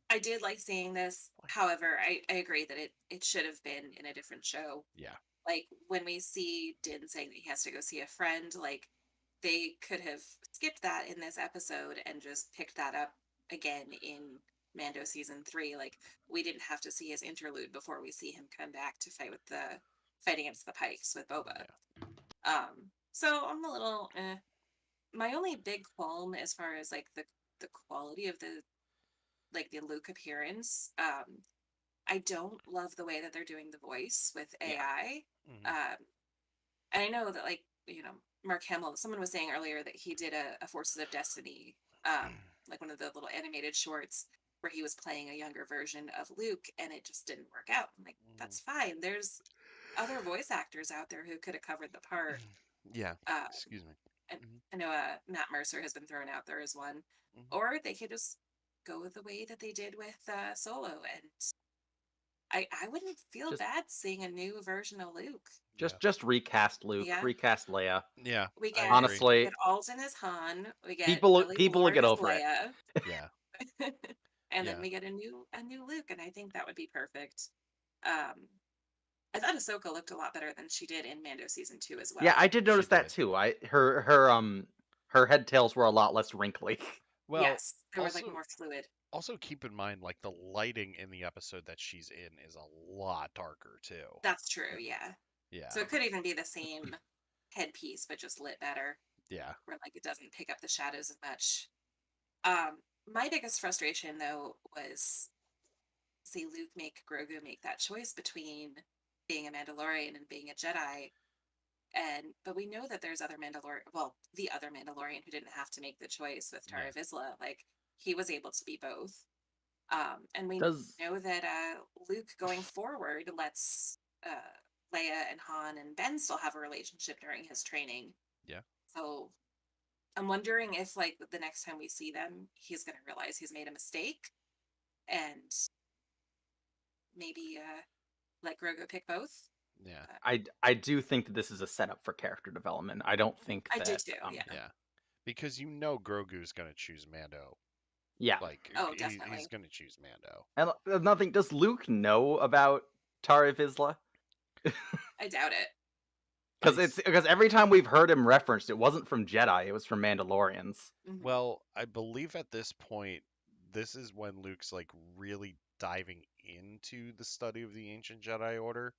I did like seeing this. However, I agree that it should have been in a different show. Yeah. Like when we see Din saying that he has to go see a friend, like they could have skipped that in this episode and just picked that up again in Mando season 3. Like we didn't have to see his interlude before we see him come back to fight against the Pikes with Boba. Yeah. So I'm a little My only big qualm as far as like the quality of the Luke appearance, I don't love the way that they're doing the voice with AI. Mhm. And I know that Mark Hamill, someone was saying earlier that he did a Forces of Destiny, like one of the little animated shorts where he was playing a younger version of Luke, and it just didn't work out. I'm like, that's fine. There's other voice actors out there who could have covered the part. Yeah. Uh, Excuse me. and Mhm. I know Matt Mercer has been thrown out there as one, Mhm. or they could just go with the way that they did with Solo, and I wouldn't feel Just- bad seeing a new version of Luke. Just recast Luke, Yeah. recast Leia. Yeah. We I get agree. Honestly, get Alden as Han. We get people Billy will Ward get as over it. Leia. Yeah. And Yeah. then we get a new Luke, and I think that would be perfect. I thought Ahsoka looked a lot better than she did in Mando season 2 as well. Yeah, I did notice She that did. too. Her head tails were a lot less wrinkly. Well, yes, they were also, like more fluid. also keep in mind, like, the lighting in the episode that she's in is a lot darker too. That's true, yeah. Yeah. So it could even be the same headpiece, but just lit better, Yeah. where like it doesn't pick up the shadows as much. My biggest frustration though was see Luke make Grogu make that choice between being a Mandalorian and being a Jedi. But we know that there's the other Mandalorian who didn't have to make the choice with Tara Vizsla. Like he was able to be both. And we know that Luke going forward lets Leia and Han and Ben still have a relationship during his training. Yeah. So I'm wondering if like the next time we see them, he's going to realize he's made a mistake and maybe let Grogu pick both. Yeah. I do think that this is a setup for character development. I don't think that I do too. Yeah. Yeah. Because Grogu's gonna choose Mando. Yeah. Like, definitely. he's gonna choose Mando. And another thing, does Luke know about Tara Vizsla? I doubt it. Because every time we've heard him referenced, it wasn't from Jedi; it was from Mandalorians. Mhm. Well, I believe at this point, this is when Luke's like really diving into the study of the ancient Jedi Order.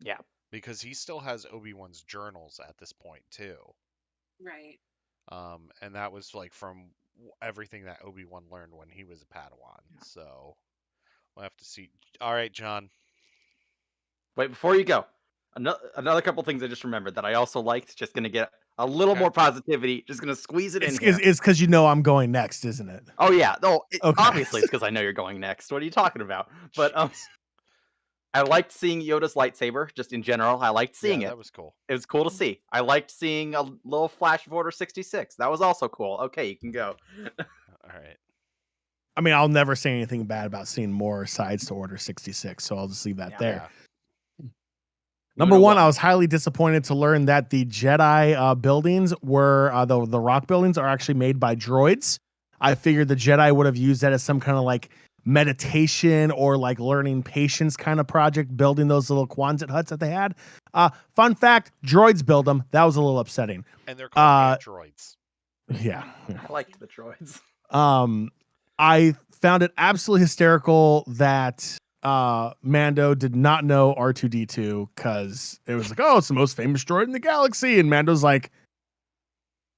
Yeah. Because he still has Obi-Wan's journals at this point too. Right. And that was like from everything that Obi-Wan learned when he was a Padawan. So we'll have to see. All right, John. Wait, before you go, another couple things I just remembered that I also liked. Just gonna get a little more positivity. Just gonna squeeze it in here. It's because you know I'm going next, isn't it? Oh yeah. No, Okay. obviously it's because I know you're going next. What are you talking about? But I liked seeing Yoda's lightsaber, just in general. I liked seeing it. That was cool. It was cool to see. I liked seeing a little flash of Order 66. That was also cool. Okay, you can go. All right. I mean, I'll never say anything bad about seeing more sides to Order 66, so I'll just leave that there. Number one, I was highly disappointed to learn that the Jedi buildings were, the rock buildings are actually made by droids. I figured the Jedi would have used that as some kind of like meditation or like learning patience kind of project, building those little Quonset huts that they had. Fun fact, droids build them. That was a little upsetting. And they're called droids. Yeah. I liked the droids. I found it absolutely hysterical that Mando did not know R2-D2 because it was like, oh, it's the most famous droid in the galaxy. And Mando's like,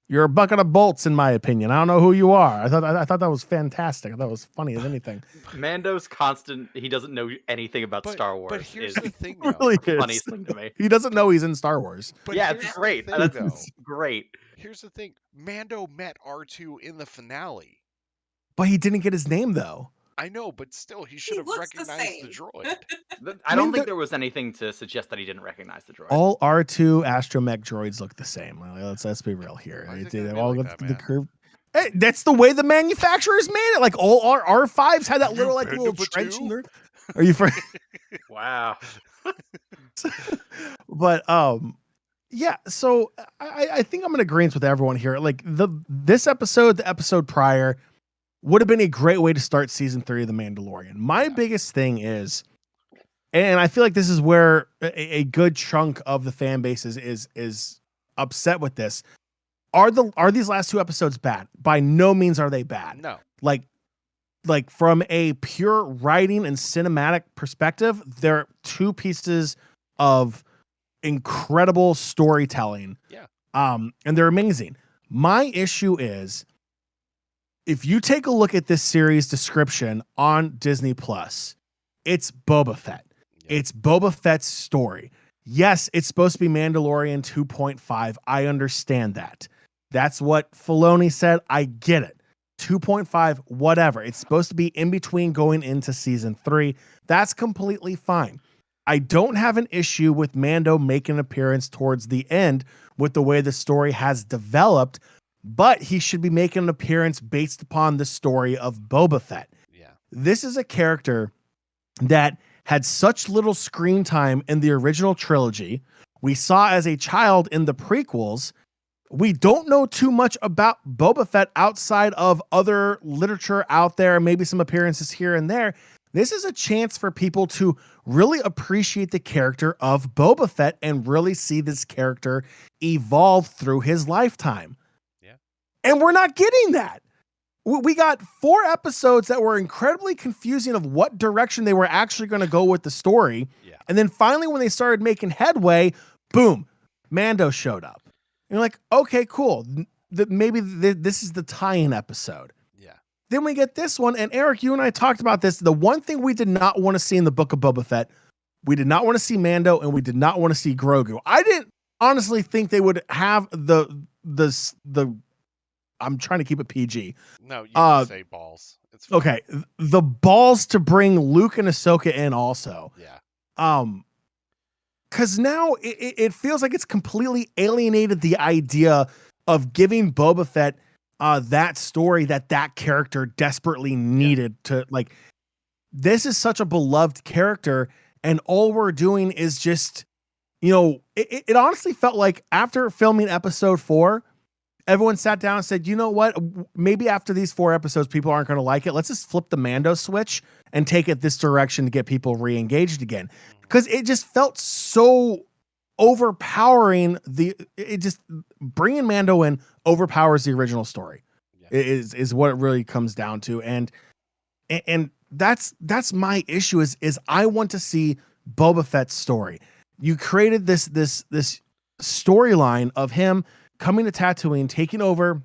you're a bucket of bolts, in my opinion. I don't know who you are. I thought that was fantastic. I thought it was funny as anything. Mando's constant, he doesn't know anything about Star Wars. But here's is the thing, the though. funniest thing to me. He doesn't know he's in Star Wars. But yeah, it's great. That's great. Here's the thing. Mando met R2 in the finale. But he didn't get his name, though. I know, but still, he should have recognized the droid. I don't think there was anything to suggest that he didn't recognize the droid. All R2 astromech droids look the same. Let's be real here. They all got the curve. Hey, that's the way the manufacturers made it. Like all R5s had that little trench in there. Are you for? Wow. But yeah. So I think I'm in agreement with everyone here. Like this episode, the episode prior, would have been a great way to start season 3 of The Mandalorian. My biggest thing is, and I feel like this is where a good chunk of the fan base is upset with this. Are these last 2 episodes bad? By no means are they bad. No. Like from a pure writing and cinematic perspective, they're 2 pieces of incredible storytelling. Yeah. And they're amazing. My issue is, if you take a look at this series description on Disney Plus, it's Boba Fett. Yeah. It's Boba Fett's story. Yes, it's supposed to be Mandalorian 2.5. I understand that. That's what Filoni said. I get it. 2.5, whatever. It's supposed to be in between going into season 3. That's completely fine. I don't have an issue with Mando making an appearance towards the end with the way the story has developed, but he should be making an appearance based upon the story of Boba Fett. Yeah. This is a character that had such little screen time in the original trilogy. We saw as a child in the prequels. We don't know too much about Boba Fett outside of other literature out there, maybe some appearances here and there. This is a chance for people to really appreciate the character of Boba Fett and really see this character evolve through his lifetime. Yeah. And we're not getting that. We got 4 episodes that were incredibly confusing of what direction they were actually going to go with the story. Yeah. And then finally, when they started making headway, boom, Mando showed up. And you're like, okay, cool. Maybe this is the tie-in episode. Yeah. Then we get this one. And Eric, you and I talked about this. The one thing we did not want to see in the Book of Boba Fett, we did not want to see Mando and we did not want to see Grogu. I didn't honestly think they would have the I'm trying to keep it PG. No, you can say balls. It's fine. Okay, the balls to bring Luke and Ahsoka in also. Yeah. Because now it feels like it's completely alienated the idea of giving Boba Fett that story that character desperately needed to, like, this is such a beloved character, and all we're doing is just, it honestly felt like after filming episode 4, everyone sat down and said, you know what? Maybe after these 4 episodes, people aren't going to like it. Let's just flip the Mando switch and take it this direction to get people re-engaged again. Because it just felt so overpowering. It just bringing Mando in overpowers the original story. Yeah. Is what it really comes down to. And that's my issue is I want to see Boba Fett's story. You created this storyline of him coming to Tatooine, taking over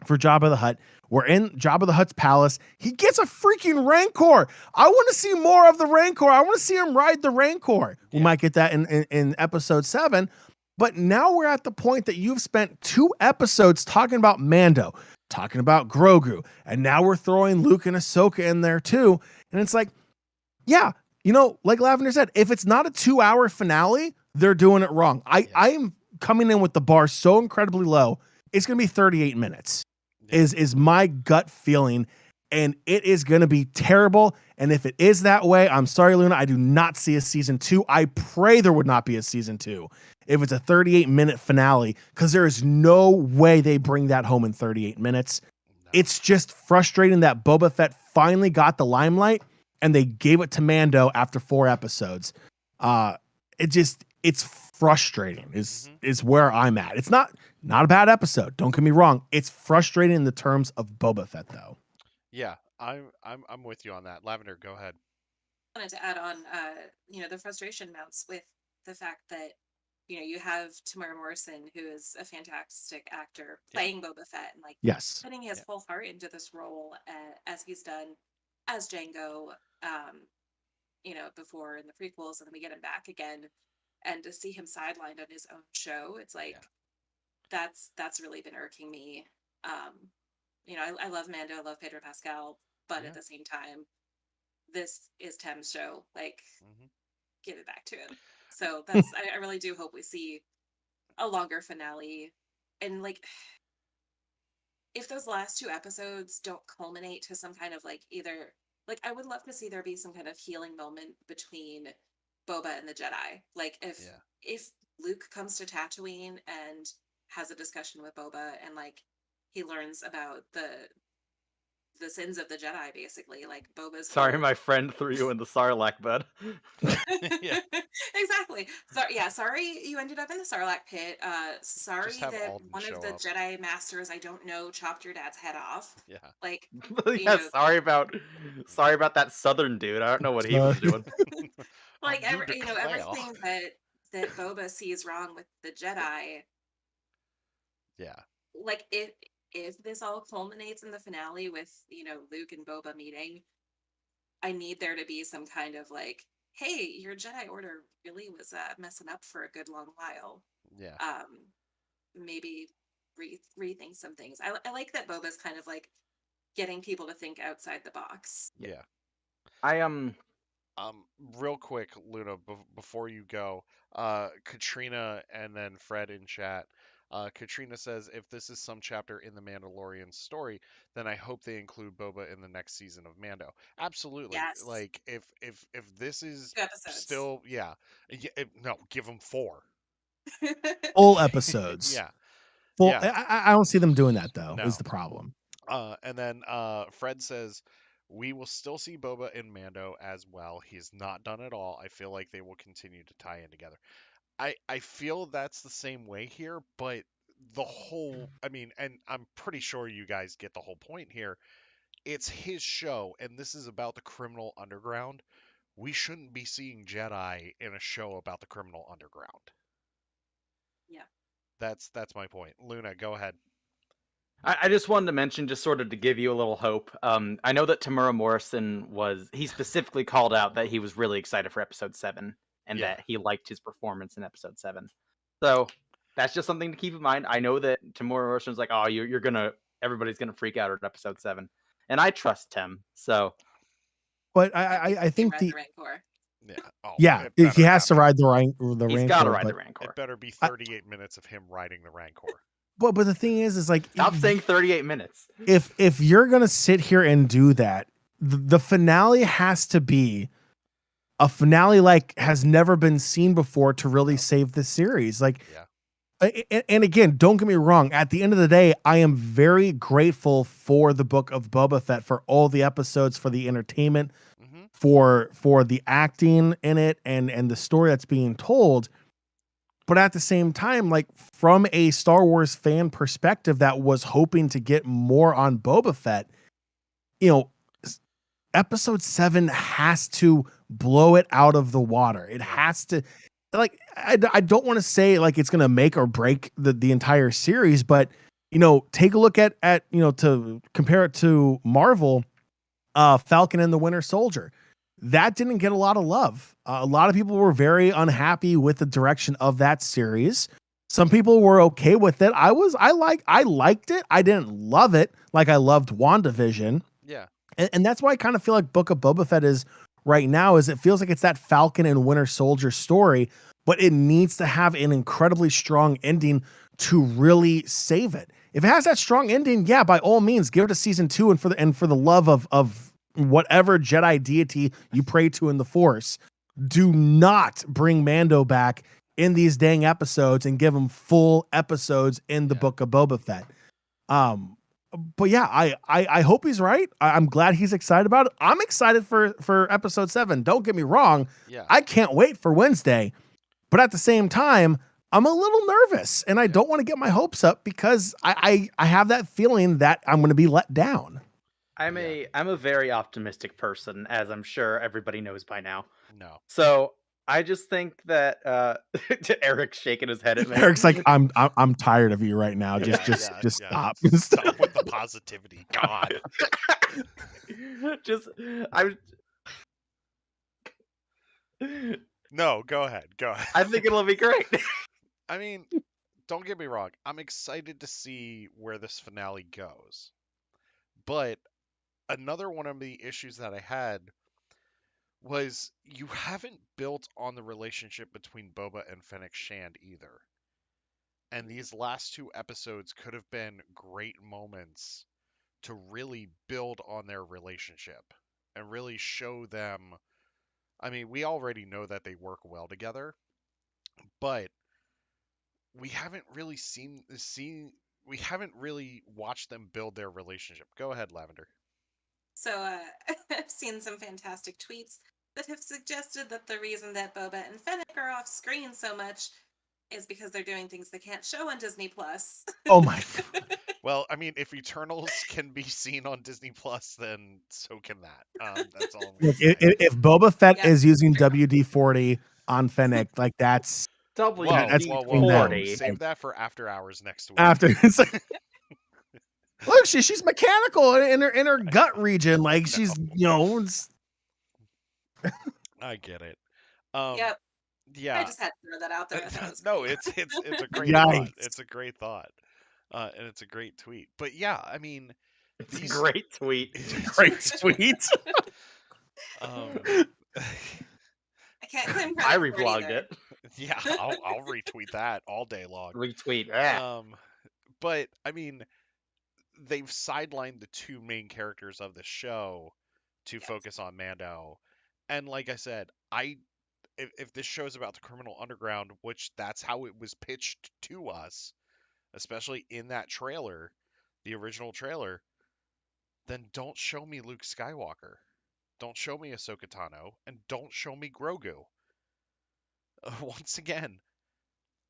for Jabba the Hutt. We're in Jabba the Hutt's palace. He gets a freaking Rancor. I want to see more of the Rancor. I want to see him ride the Rancor. We might get that in episode 7. But now we're at the point that you've spent 2 episodes talking about Mando, talking about Grogu, and now we're throwing Luke and Ahsoka in there too. And it's like, yeah, like Lavender said, if it's not a 2-hour finale, they're doing it wrong. I'm coming in with the bar so incredibly low. It's going to be 38 minutes is my gut feeling. And it is going to be terrible. And if it is that way, I'm sorry, Luna, I do not see a season 2. I pray there would not be a season 2 if it's a 38-minute finale, because there is no way they bring that home in 38 minutes. No. It's just frustrating that Boba Fett finally got the limelight and they gave it to Mando after 4 episodes. It's frustrating is where I'm at. It's not a bad episode. Don't get me wrong. It's frustrating in the terms of Boba Fett, though. Yeah, I'm with you on that. Lavender, go ahead. I wanted to add on, the frustration mounts with the fact that, you have Tamara Morrison, who is a fantastic actor, playing Boba Fett and putting his whole heart into this role as he's done as Jango, before in the prequels, and then we get him back again, and to see him sidelined on his own show, it's like that's really been irking me. I love Mando, I love Pedro Pascal, but at the same time, this is Tem's show. Give it back to him. So that's I really do hope we see a longer finale. And if those last 2 episodes don't culminate to some kind of either I would love to see there be some kind of healing moment between Boba and the Jedi. If Luke comes to Tatooine and has a discussion with Boba and he learns about the sins of the Jedi, basically. Boba's sorry, my friend threw you in the Sarlacc bed. Exactly. Sorry you ended up in the Sarlacc pit. Sorry that Alden one of the Jedi masters I don't know chopped your dad's head off. Yeah. Sorry about that Southern dude. I don't know what he was doing. Everything that Boba sees wrong with the Jedi. Yeah. like if this all culminates in the finale with, you know, Luke and Boba meeting, I need there to be some kind of like, hey, your Jedi Order really was messing up for a good long while. Yeah. Maybe rethink some things. I like that Boba's kind of like getting people to think outside the box. Yeah. I Real quick, Luna, before you go, Katrina and then Fred in chat. Katrina says, if this is some chapter in the Mandalorian story, then I hope they include Boba in the next season of Mando. Absolutely. Yes. Like, if this is 2 episodes. still, yeah, no, give them 4. Full episodes. Yeah. Full. Yeah. I don't see them doing that though. No. Is the problem? And then Fred says, we will still see Boba in Mando as well. He's not done at all. I feel like they will continue to tie in together. I feel that's the same way here, but the whole, I mean, and I'm pretty sure you guys get the whole point here. It's his show, and this is about the criminal underground. We shouldn't be seeing Jedi in a show about the criminal underground. Yeah. That's my point. Luna, go ahead. I just wanted to mention, just sort of to give you a little hope. I know that Tamura Morrison he specifically called out that he was really excited for episode 7 and Yeah. that he liked his performance in episode 7. So that's just something to keep in mind. I know that Tamura Morrison's like, oh, everybody's gonna freak out at episode 7, and I trust Tim. So, but I think the Rancor. Yeah. Oh, yeah, he has to ride the Rancor. He's got to ride the Rancor. It better be 38 minutes of him riding the Rancor. But the thing is like, stop saying 38 minutes. If you're gonna sit here and do that, the finale has to be a finale like has never been seen before to really save the series. Like, and again, don't get me wrong. At the end of the day, I am very grateful for the Book of Boba Fett, for all the episodes, for the entertainment, for the acting in it, and the story that's being told. But at the same time, like from a Star Wars fan perspective that was hoping to get more on Boba Fett, you know, episode 7 has to blow it out of the water. It has to, like, I don't want to say like it's going to make or break the entire series, but, you know, take a look at, you know, to compare it to Marvel, Falcon and the Winter Soldier. That didn't get a lot of love. A lot of people were very unhappy with the direction of that series. Some people were okay with it. I liked it. I didn't love it like I loved WandaVision. Yeah. And that's why I kind of feel like Book of Boba Fett is right now, is it feels like it's that Falcon and Winter Soldier story, but it needs to have an incredibly strong ending to really save it. If it has that strong ending, yeah, by all means, give it a season 2, and for the love of whatever Jedi deity you pray to in the Force, do not bring Mando back in these dang episodes and give him full episodes in the Book of Boba Fett. But yeah, I hope he's right. I'm glad he's excited about it. I'm excited for episode 7. Don't get me wrong. Yeah. I can't wait for Wednesday. But at the same time, I'm a little nervous and I don't want to get my hopes up because I have that feeling that I'm going to be let down. I'm a very optimistic person, as I'm sure everybody knows by now. No. So I just think that to Eric shaking his head at me. Eric's like, I'm tired of you right now. Just stop. Stop with the positivity. God. No, go ahead. I think it'll be great. I mean, don't get me wrong. I'm excited to see where this finale goes. But another one of the issues that I had was you haven't built on the relationship between Boba and Fennec Shand either. And these last 2 episodes could have been great moments to really build on their relationship and really show them. I mean, we already know that they work well together, but we haven't really we haven't really watched them build their relationship. Go ahead, Lavender. So I've seen some fantastic tweets that have suggested that the reason that Boba and Fennec are off screen so much is because they're doing things they can't show on Disney Plus. Oh my God. Well, I mean, if Eternals can be seen on Disney Plus, then so can that. That's all. Look, if Boba Fett is using WD-40 on Fennec, like that's WD-40. Save that for after hours next week. After it's like, look, she's mechanical in her gut region, like she's it's... I get it. Yep. Yeah. I just had to throw that out there. No, it's a great thought. It's a great thought. And it's a great tweet. But yeah, I mean, it's a great tweet. Great tweet. I can't claim credit. I reblogged it. Yeah, I'll retweet that all day long. Retweet. But I mean, they've sidelined the two main characters of the show to focus on Mando. And like I said, if this show's about the criminal underground, which that's how it was pitched to us, especially in that trailer, the original trailer, then don't show me Luke Skywalker. Don't show me Ahsoka Tano, and don't show me Grogu. Once again,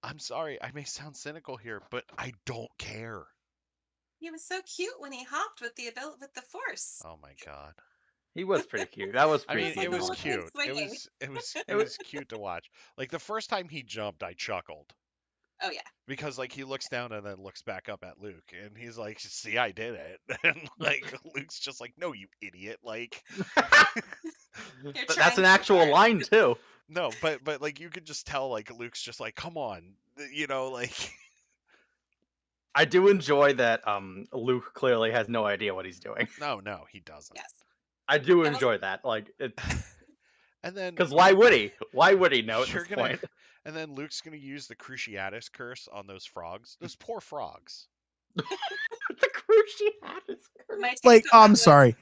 I'm sorry, I may sound cynical here, but I don't care. He was so cute when he hopped with the Force. Oh my god. He was pretty cute. That was pretty it was cute. It was cute to watch. Like the first time he jumped, I chuckled. Oh yeah. Because like he looks down and then looks back up at Luke and he's like, "See, I did it." And like Luke's just like, "No, you idiot." Like but that's an actual line too. No, but like you could just tell like Luke's just like, "Come on." Like I do enjoy that Luke clearly has no idea what he's doing. No, he doesn't. Yes. I do enjoy that. Like it and then because why would he? Why would he know at this point? And then Luke's gonna use the Cruciatus curse on those frogs. Those poor frogs. The Cruciatus curse. Like, I'm sorry.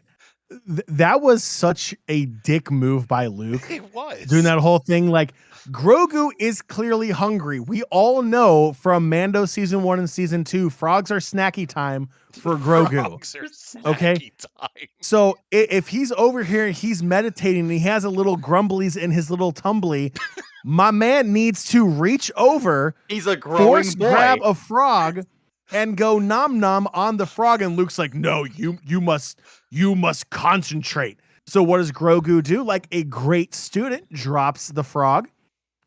That was such a dick move by Luke. It was. Doing that whole thing. Like, Grogu is clearly hungry. We all know from Mando season 1 and season 2, frogs are snacky time for Grogu. Frogs are snacky okay. Time. So if he's over here and he's meditating and he has a little grumblies in his little tumbly, my man needs to reach over. He's a growing boy. Grab a frog and go nom nom on the frog. And Luke's like, no, you must concentrate. So what does Grogu do? Like a great student, drops the frog,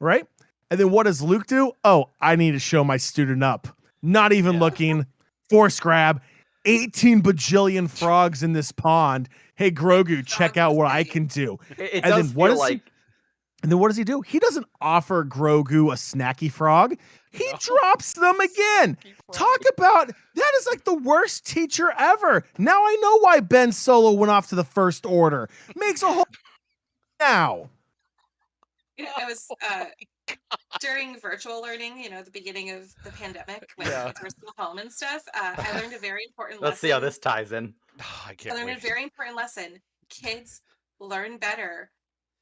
right? And then what does Luke do? Oh, I need to show my student up. Not even looking. Force grab. 18 bajillion frogs in this pond. Hey, Grogu, check out what I can do. It does feel like... And then what does he do? He doesn't offer Grogu a snacky frog. He drops them again. Talk about, that is like the worst teacher ever. Now I know why Ben Solo went off to the First Order. Makes a whole now. It was during virtual learning, the beginning of the pandemic when kids were still home and stuff. I learned a very important lesson. Let's see how this ties in. I can't learned wait. a very important lesson. Kids learn better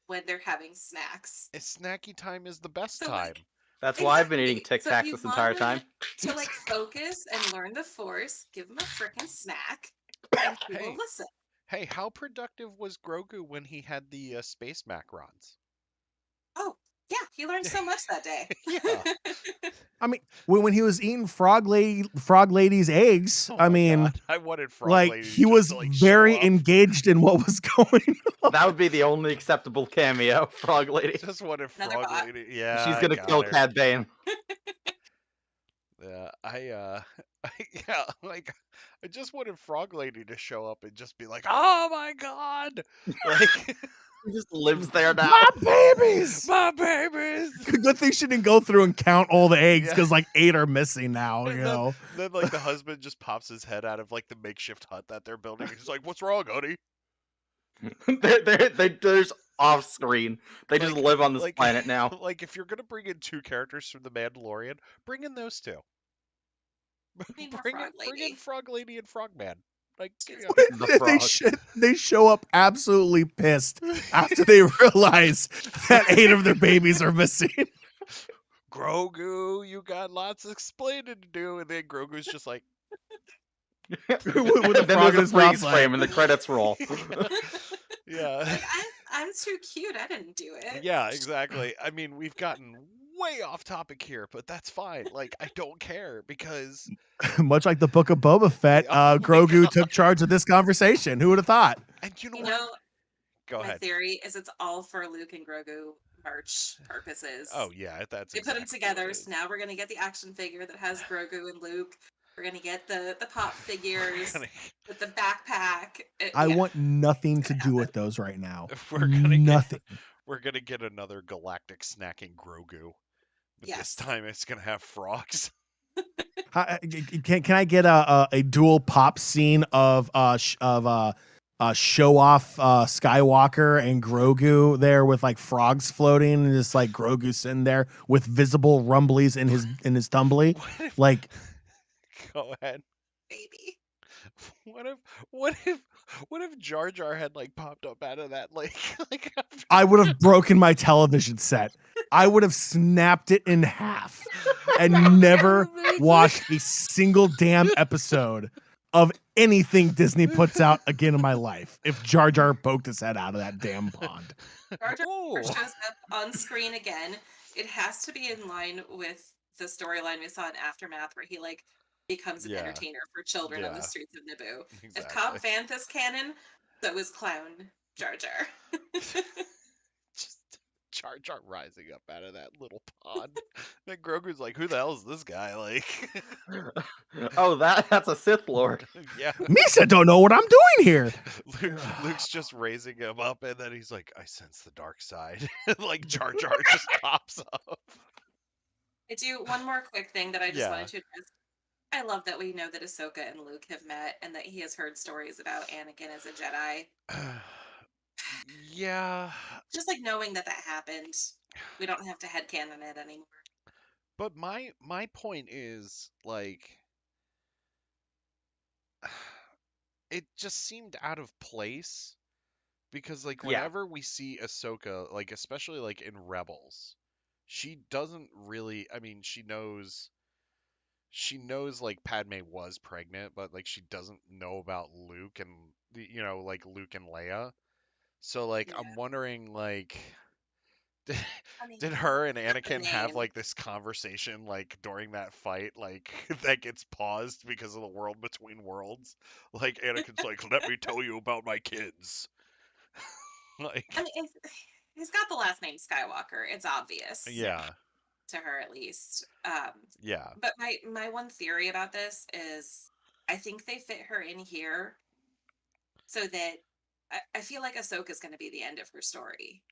when they're having snacks. Snacky time is the best time. That's why I've been eating Tic Tacs this entire time. To focus and learn the Force, give them a freaking snack, and he will listen. Hey, how productive was Grogu when he had the space macrons? Oh, yeah, he learned so much that day. I mean, when he was eating Frog Lady's eggs, I wanted Frog like Lady he was very show up. engaged in what was going on. That would be the only acceptable cameo, Frog Lady. Just wanted Frog Lady. Yeah, she's gonna kill Cad Bane. Yeah, I just wanted Frog Lady to show up and just be like, "Oh my god!" Like. He just lives there now. My babies! My babies! Good thing she didn't go through and count all the eggs because 8 are missing now, you know. Then the husband just pops his head out of the makeshift hut that they're building. He's like, "What's wrong, honey?" There's off screen. They just live on this planet now. Like if you're gonna bring in 2 characters from the Mandalorian, bring in those 2. Bring in Frog Lady and Frogman. Like they show up absolutely pissed after they realize that 8 of their babies are missing. Grogu, you got lots of explaining to do, and then Grogu's just like, with the then there's a freeze frame and the credits roll. Yeah. I'm too cute. I didn't do it. Yeah, exactly. I mean, we've gotten way off topic here, but that's fine. Like, I don't care because much like the Book of Boba Fett, Grogu took charge of this conversation. Who would have thought? And you know what? Go ahead. My theory is it's all for Luke and Grogu merch purposes. Oh yeah, that's They put them exactly together, what it so is. now we're gonna get the action figure that has Grogu and Luke. We're gonna get the pop figures gonna- with the backpack. I Yeah, want nothing it's to gonna do with happen. those right now. We're gonna get Nothing. we're gonna get another galactic snacking Grogu, but this Yes. time it's gonna have frogs. Can I get a dual pop scene of show off Skywalker and Grogu there with like frogs floating and just like Grogu sitting there with visible rumblies in his tumbly? What if, Like go ahead. Baby. What if what if what if Jar Jar had like popped up out of that lake? Like after- I would have broken my television set. I would have snapped it in half and never Amazing. watched a single damn episode of anything Disney puts out again in my life if Jar Jar poked his head out of that damn pond. Jar Jar Oh. shows up on screen again. It has to be in line with the storyline we saw in Aftermath, where he like becomes an Yeah. entertainer for children on Yeah. the streets of Naboo. If Exactly. Cobb Vanth is canon, so is Clown Jar Jar. Just Jar Jar rising up out of that little pond. Then Grogu's like, "Who the hell is this guy?" Like, Oh, that's a Sith Lord. yeah. Misa don't know what I'm doing here. Luke's just raising him up, and then he's like, "I sense the dark side." Like Jar Jar just pops up. I do one more quick thing that I just Yeah. wanted to address. I love that we know that Ahsoka and Luke have met and that he has heard stories about Anakin as a Jedi. Yeah, Just like knowing that happened, we don't have to headcanon it anymore. but my point is like, it just seemed out of place because like Yeah. whenever we see Ahsoka, like especially like in Rebels, she doesn't really. I mean, she knows like Padme was pregnant, but like she doesn't know about Luke and like Luke and Leia. So like Yeah. I'm wondering like I mean, did her and not the Anakin have name. like this conversation like during that fight like that gets paused because of the world between worlds? Like Anakin's like, "Let me tell you about my kids." Like I mean, he's got the last name Skywalker. It's obvious. yeah. To her at least. Yeah. But my one theory about this is I think they fit her in here so that I feel like Ahsoka's going to be the end of her story.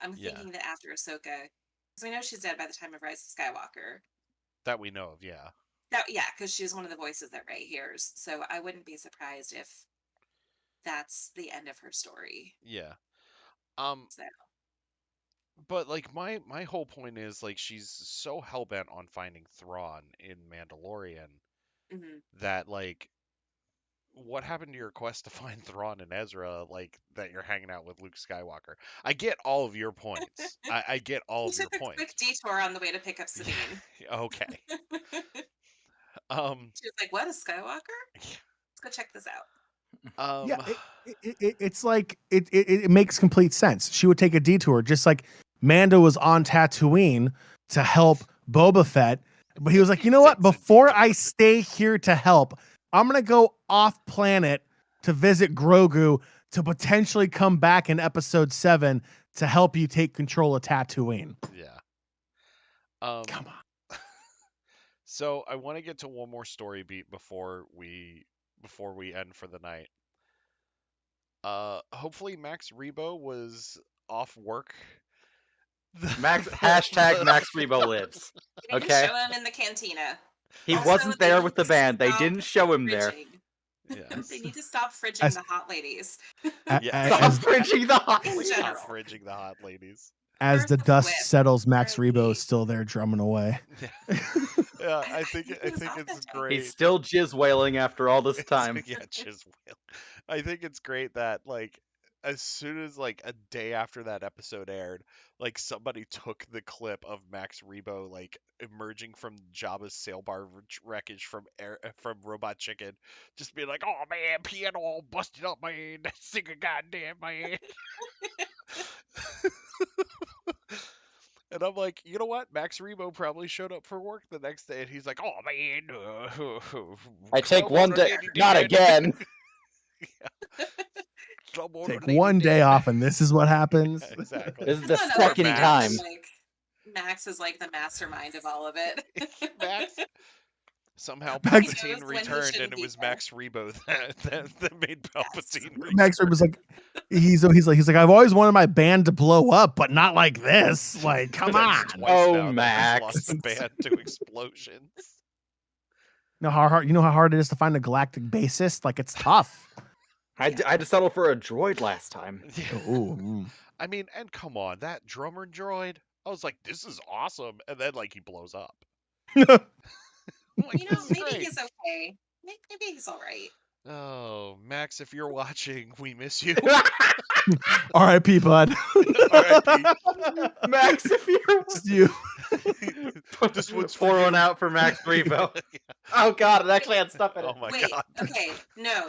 I'm Yeah. thinking that after Ahsoka, because we know she's dead by the time of Rise of Skywalker. That we know of, yeah. Yeah, because she's one of the voices that Rey hears. So I wouldn't be surprised if that's the end of her story. Yeah. So But like my whole point is like she's so hell-bent on finding Thrawn in Mandalorian that like what happened to your quest to find Thrawn and Ezra, like that you're hanging out with Luke Skywalker? I get all of your points. I get all of your took a points. quick detour on the way to pick up Sabine. Okay. She was like, "What, a Skywalker? Let's go check this out." Yeah, it's like it makes complete sense. She would take a detour, just like Mando was on Tatooine to help Boba Fett, but he was like, you know what? Before I stay here to help, I'm gonna go off planet to visit Grogu to potentially come back in Episode 7 to help you take control of Tatooine. Yeah. Come on. So I want to get to one more story beat before we end for the night. Hopefully Max Rebo was off work. Max Rebo lives. They didn't Okay. show him in the cantina. He Also, wasn't they there need with the to band. They stop didn't show him there. fridging. Yes. They need to stop fridging As- the hot ladies. Stop fridging the hot In ladies. general. Stop fridging the hot ladies. As the Where's the dust whip? settles, Max Where are Rebo we? is still there drumming away. Yeah, I think he was off it's that day. great. He's still jizz wailing after all this time. Yeah, just will. I think it's great that like as soon as like a day after that episode aired, like somebody took the clip of Max Rebo like emerging from Jabba's sail bar wreckage from Robot Chicken, just being like, "Oh man, piano all busted up, man. Sing a goddamn man." And I'm like, you know what? Max Rebo probably showed up for work the next day, and he's like, "Oh man, I take come one on, day, Daddy not Dad." again. Someone Take leave one me day dead. off, and this is what happens. Exactly. This is That's the another second thing, time. Like, Max is like the mastermind of all of it. Max. Somehow Max- He Palpatine knows when he returned, and shouldn't it be was there. Max Rebo that made Palpatine return. Max was like, he's like, I've always wanted my band to blow up, but not like this. Like, come on. That's twice Oh, now that Max. we've lost the band to explosions. You know how hard it is to find a galactic bassist? Like, it's tough. I had to settle for a droid last time. Ooh. I mean, and come on, that drummer droid. I was like, this is awesome, and then like he blows up. I'm like, You know, this is maybe great. he's okay. Maybe he's all right. Oh, Max, if you're watching, we miss you. R.I.P. bud. R.I.P. Max, if you're It's you. This one's for pour one you. out for Max Rebo. Oh God, it actually had stuff in it. Oh my Wait, god. okay, no.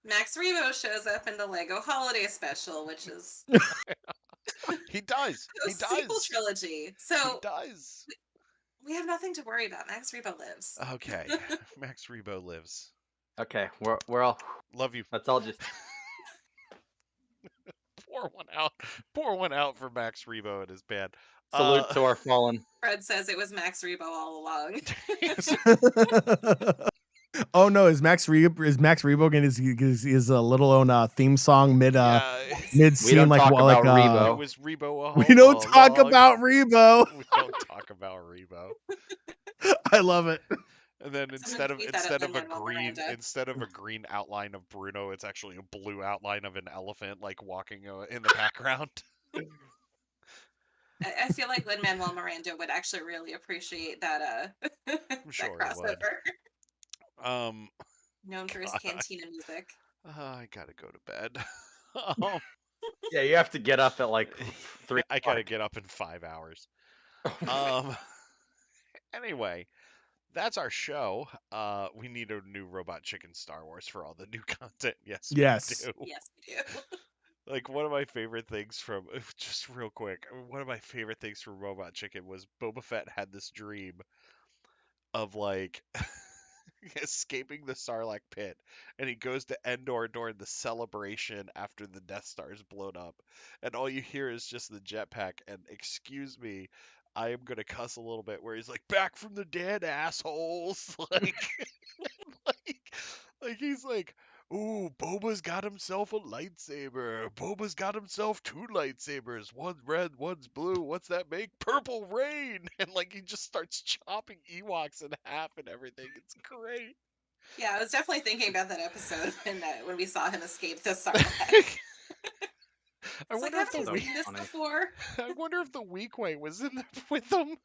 Max Rebo shows up in the Lego Holiday Special, which is He does. a He sequel does. trilogy. He So does. we have nothing to worry about. Max Rebo lives. Okay. Max Rebo lives. Okay, we're all. Love you. Let's all just. Pour one out. Pour one out for Max Rebo and his band. Salute to our fallen. Fred says it was Max Rebo all along. Oh no, is Max Rebo getting his little own theme song mid We scene don't like talk what, about like Rebo. It was Rebo. we don't talk along. about Rebo. We don't talk about Rebo. I love it. And then Someone tweet that at Lin-Manuel Miranda. instead of a green outline of Bruno, it's actually a blue outline of an elephant like walking in the background. I feel like Lin-Manuel Miranda would actually really appreciate that sure he that would. crossover. Known for his God. cantina music. I gotta go to bed. Yeah, you have to get up at like 3. I gotta get up in 5 hours. Anyway, that's our show. We need a new Robot Chicken Star Wars for all the new content. Yes, Yes. we do. Yes, we do. Like one of my favorite things from just real quick, one of my favorite things from Robot Chicken was Boba Fett had this dream of like escaping the Sarlacc pit, and he goes to Endor during the celebration after the Death Star is blown up, and all you hear is just the jetpack. And excuse me, I am gonna cuss a little bit, where he's like, "Back from the dead, assholes!" like he's like, "Ooh, Boba's got himself a lightsaber. Boba's got himself 2 lightsabers. One's red, one's blue. What's that make? Purple rain!" And like he just starts chopping Ewoks in half and everything. It's great. Yeah, I was definitely thinking about that episode when we saw him escape the Sarlacc. I It's like, wonder if haven't the we weak- seen this funny. before? I wonder if the Weequay was in there with them.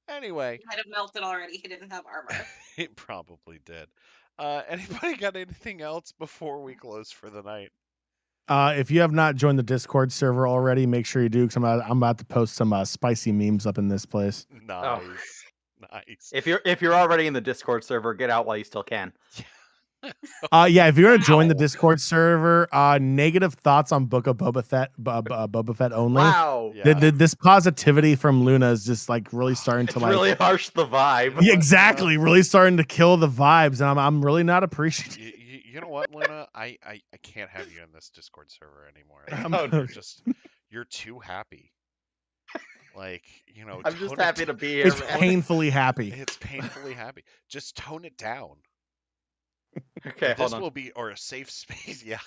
Anyway, He might have melted already. He didn't have armor. it probably did. Anybody got anything else before we close for the night? If you have not joined the Discord server already, make sure you do, because I'm about to post some spicy memes up in this place. Nice, nice. If you're already in the Discord server, get out while you still can. Yeah, if you're gonna join the Wow. Discord server, negative thoughts on Book of Boba Fett, Boba Fett only. Wow, Yeah. This positivity from Luna is just like really starting it's to like really harsh the vibe. yeah, exactly, really starting to kill the vibes, and I'm really not appreciating. You know what, Luna? I can't have you in this Discord server anymore. I'm- You're too happy. Like, you know, I'm just tone it happy to d- be here, It's man. painfully happy. It's painfully happy. Just tone it down. Okay, hold This on. will be or a safe space. Yeah,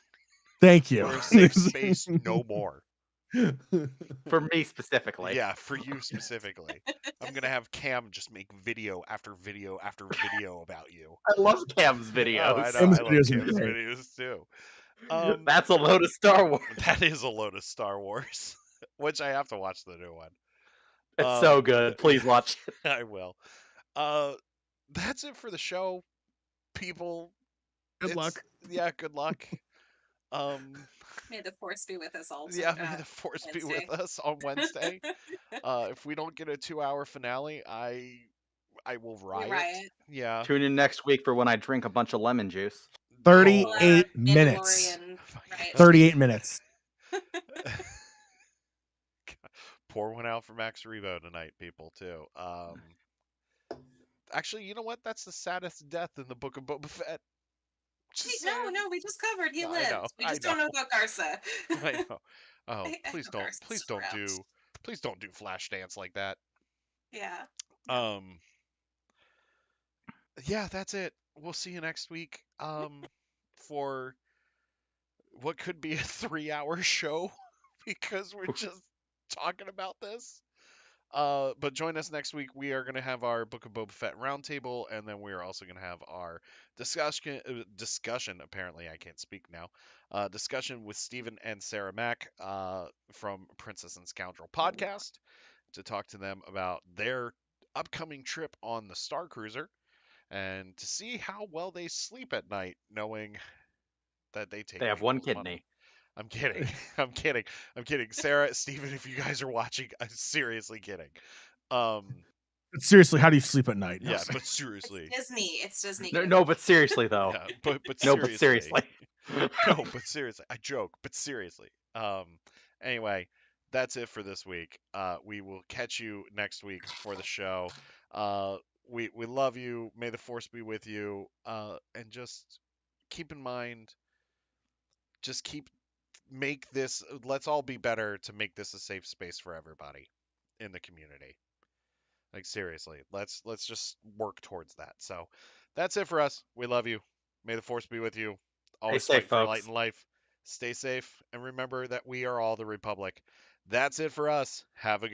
Thank you. or a safe space. No more. For me specifically. Yeah, for you specifically. I'm gonna have Cam just make video after video after video about you. I love Cam's Oh, videos. I know. Cam's I love videos are Cam's great. videos too. That's a load of Star Wars. That is a load of Star Wars, which I have to watch the new one. It's so good. Please watch it. I will. That's it for the show, people. Good luck. Yeah, good luck. May the force be with us all. Yeah, may the force be Wednesday. with us on Wednesday. If we don't get a 2-hour finale, I will riot. riot. Yeah. Tune in next week for when I drink a bunch of lemon juice. 38 minutes. Mandalorian riot. 38 minutes. Pour one out for Max Rebo tonight, people, too. Actually, you know what? That's the saddest death in the Book of Boba Fett. Just No, saying. no, we just covered he I lived. know, We I just don't know know. about Garza. I know. Oh, I please know don't, Garza's please still don't around. do, please don't do Flashdance like that. Yeah. Yeah. Yeah, that's it. We'll see you next week. For what could be a 3-hour show because we're just talking about this. But join us next week. We are going to have our Book of Boba Fett roundtable, and then we are also going to have our discussion. Apparently, I can't speak now. Discussion with Stephen and Sarah Mack from Princess and Scoundrel podcast to talk to them about their upcoming trip on the Star Cruiser and to see how well they sleep at night, knowing that they take They have one people's money. kidney. I'm kidding. I'm kidding. I'm kidding. Sarah, Stephen, if you guys are watching, I'm seriously kidding. Seriously, how do you sleep at night? No, Yeah, sorry. but seriously. It's Disney. It's Disney. No, Kid. no, but seriously though. Yeah, but No, but seriously. seriously. No, but seriously. I joke, but seriously. Anyway, that's it for this week. We will catch you next week for the show. We love you. May the force be with you. And just keep in mind, just let's all be better to make this a safe space for everybody in the community. Like seriously, let's just work towards that. So that's it for us. We love you. May the force be with you. Always safe, fighting for light folks. and life. Stay safe and remember that we are all the Republic. That's it for us. Have a good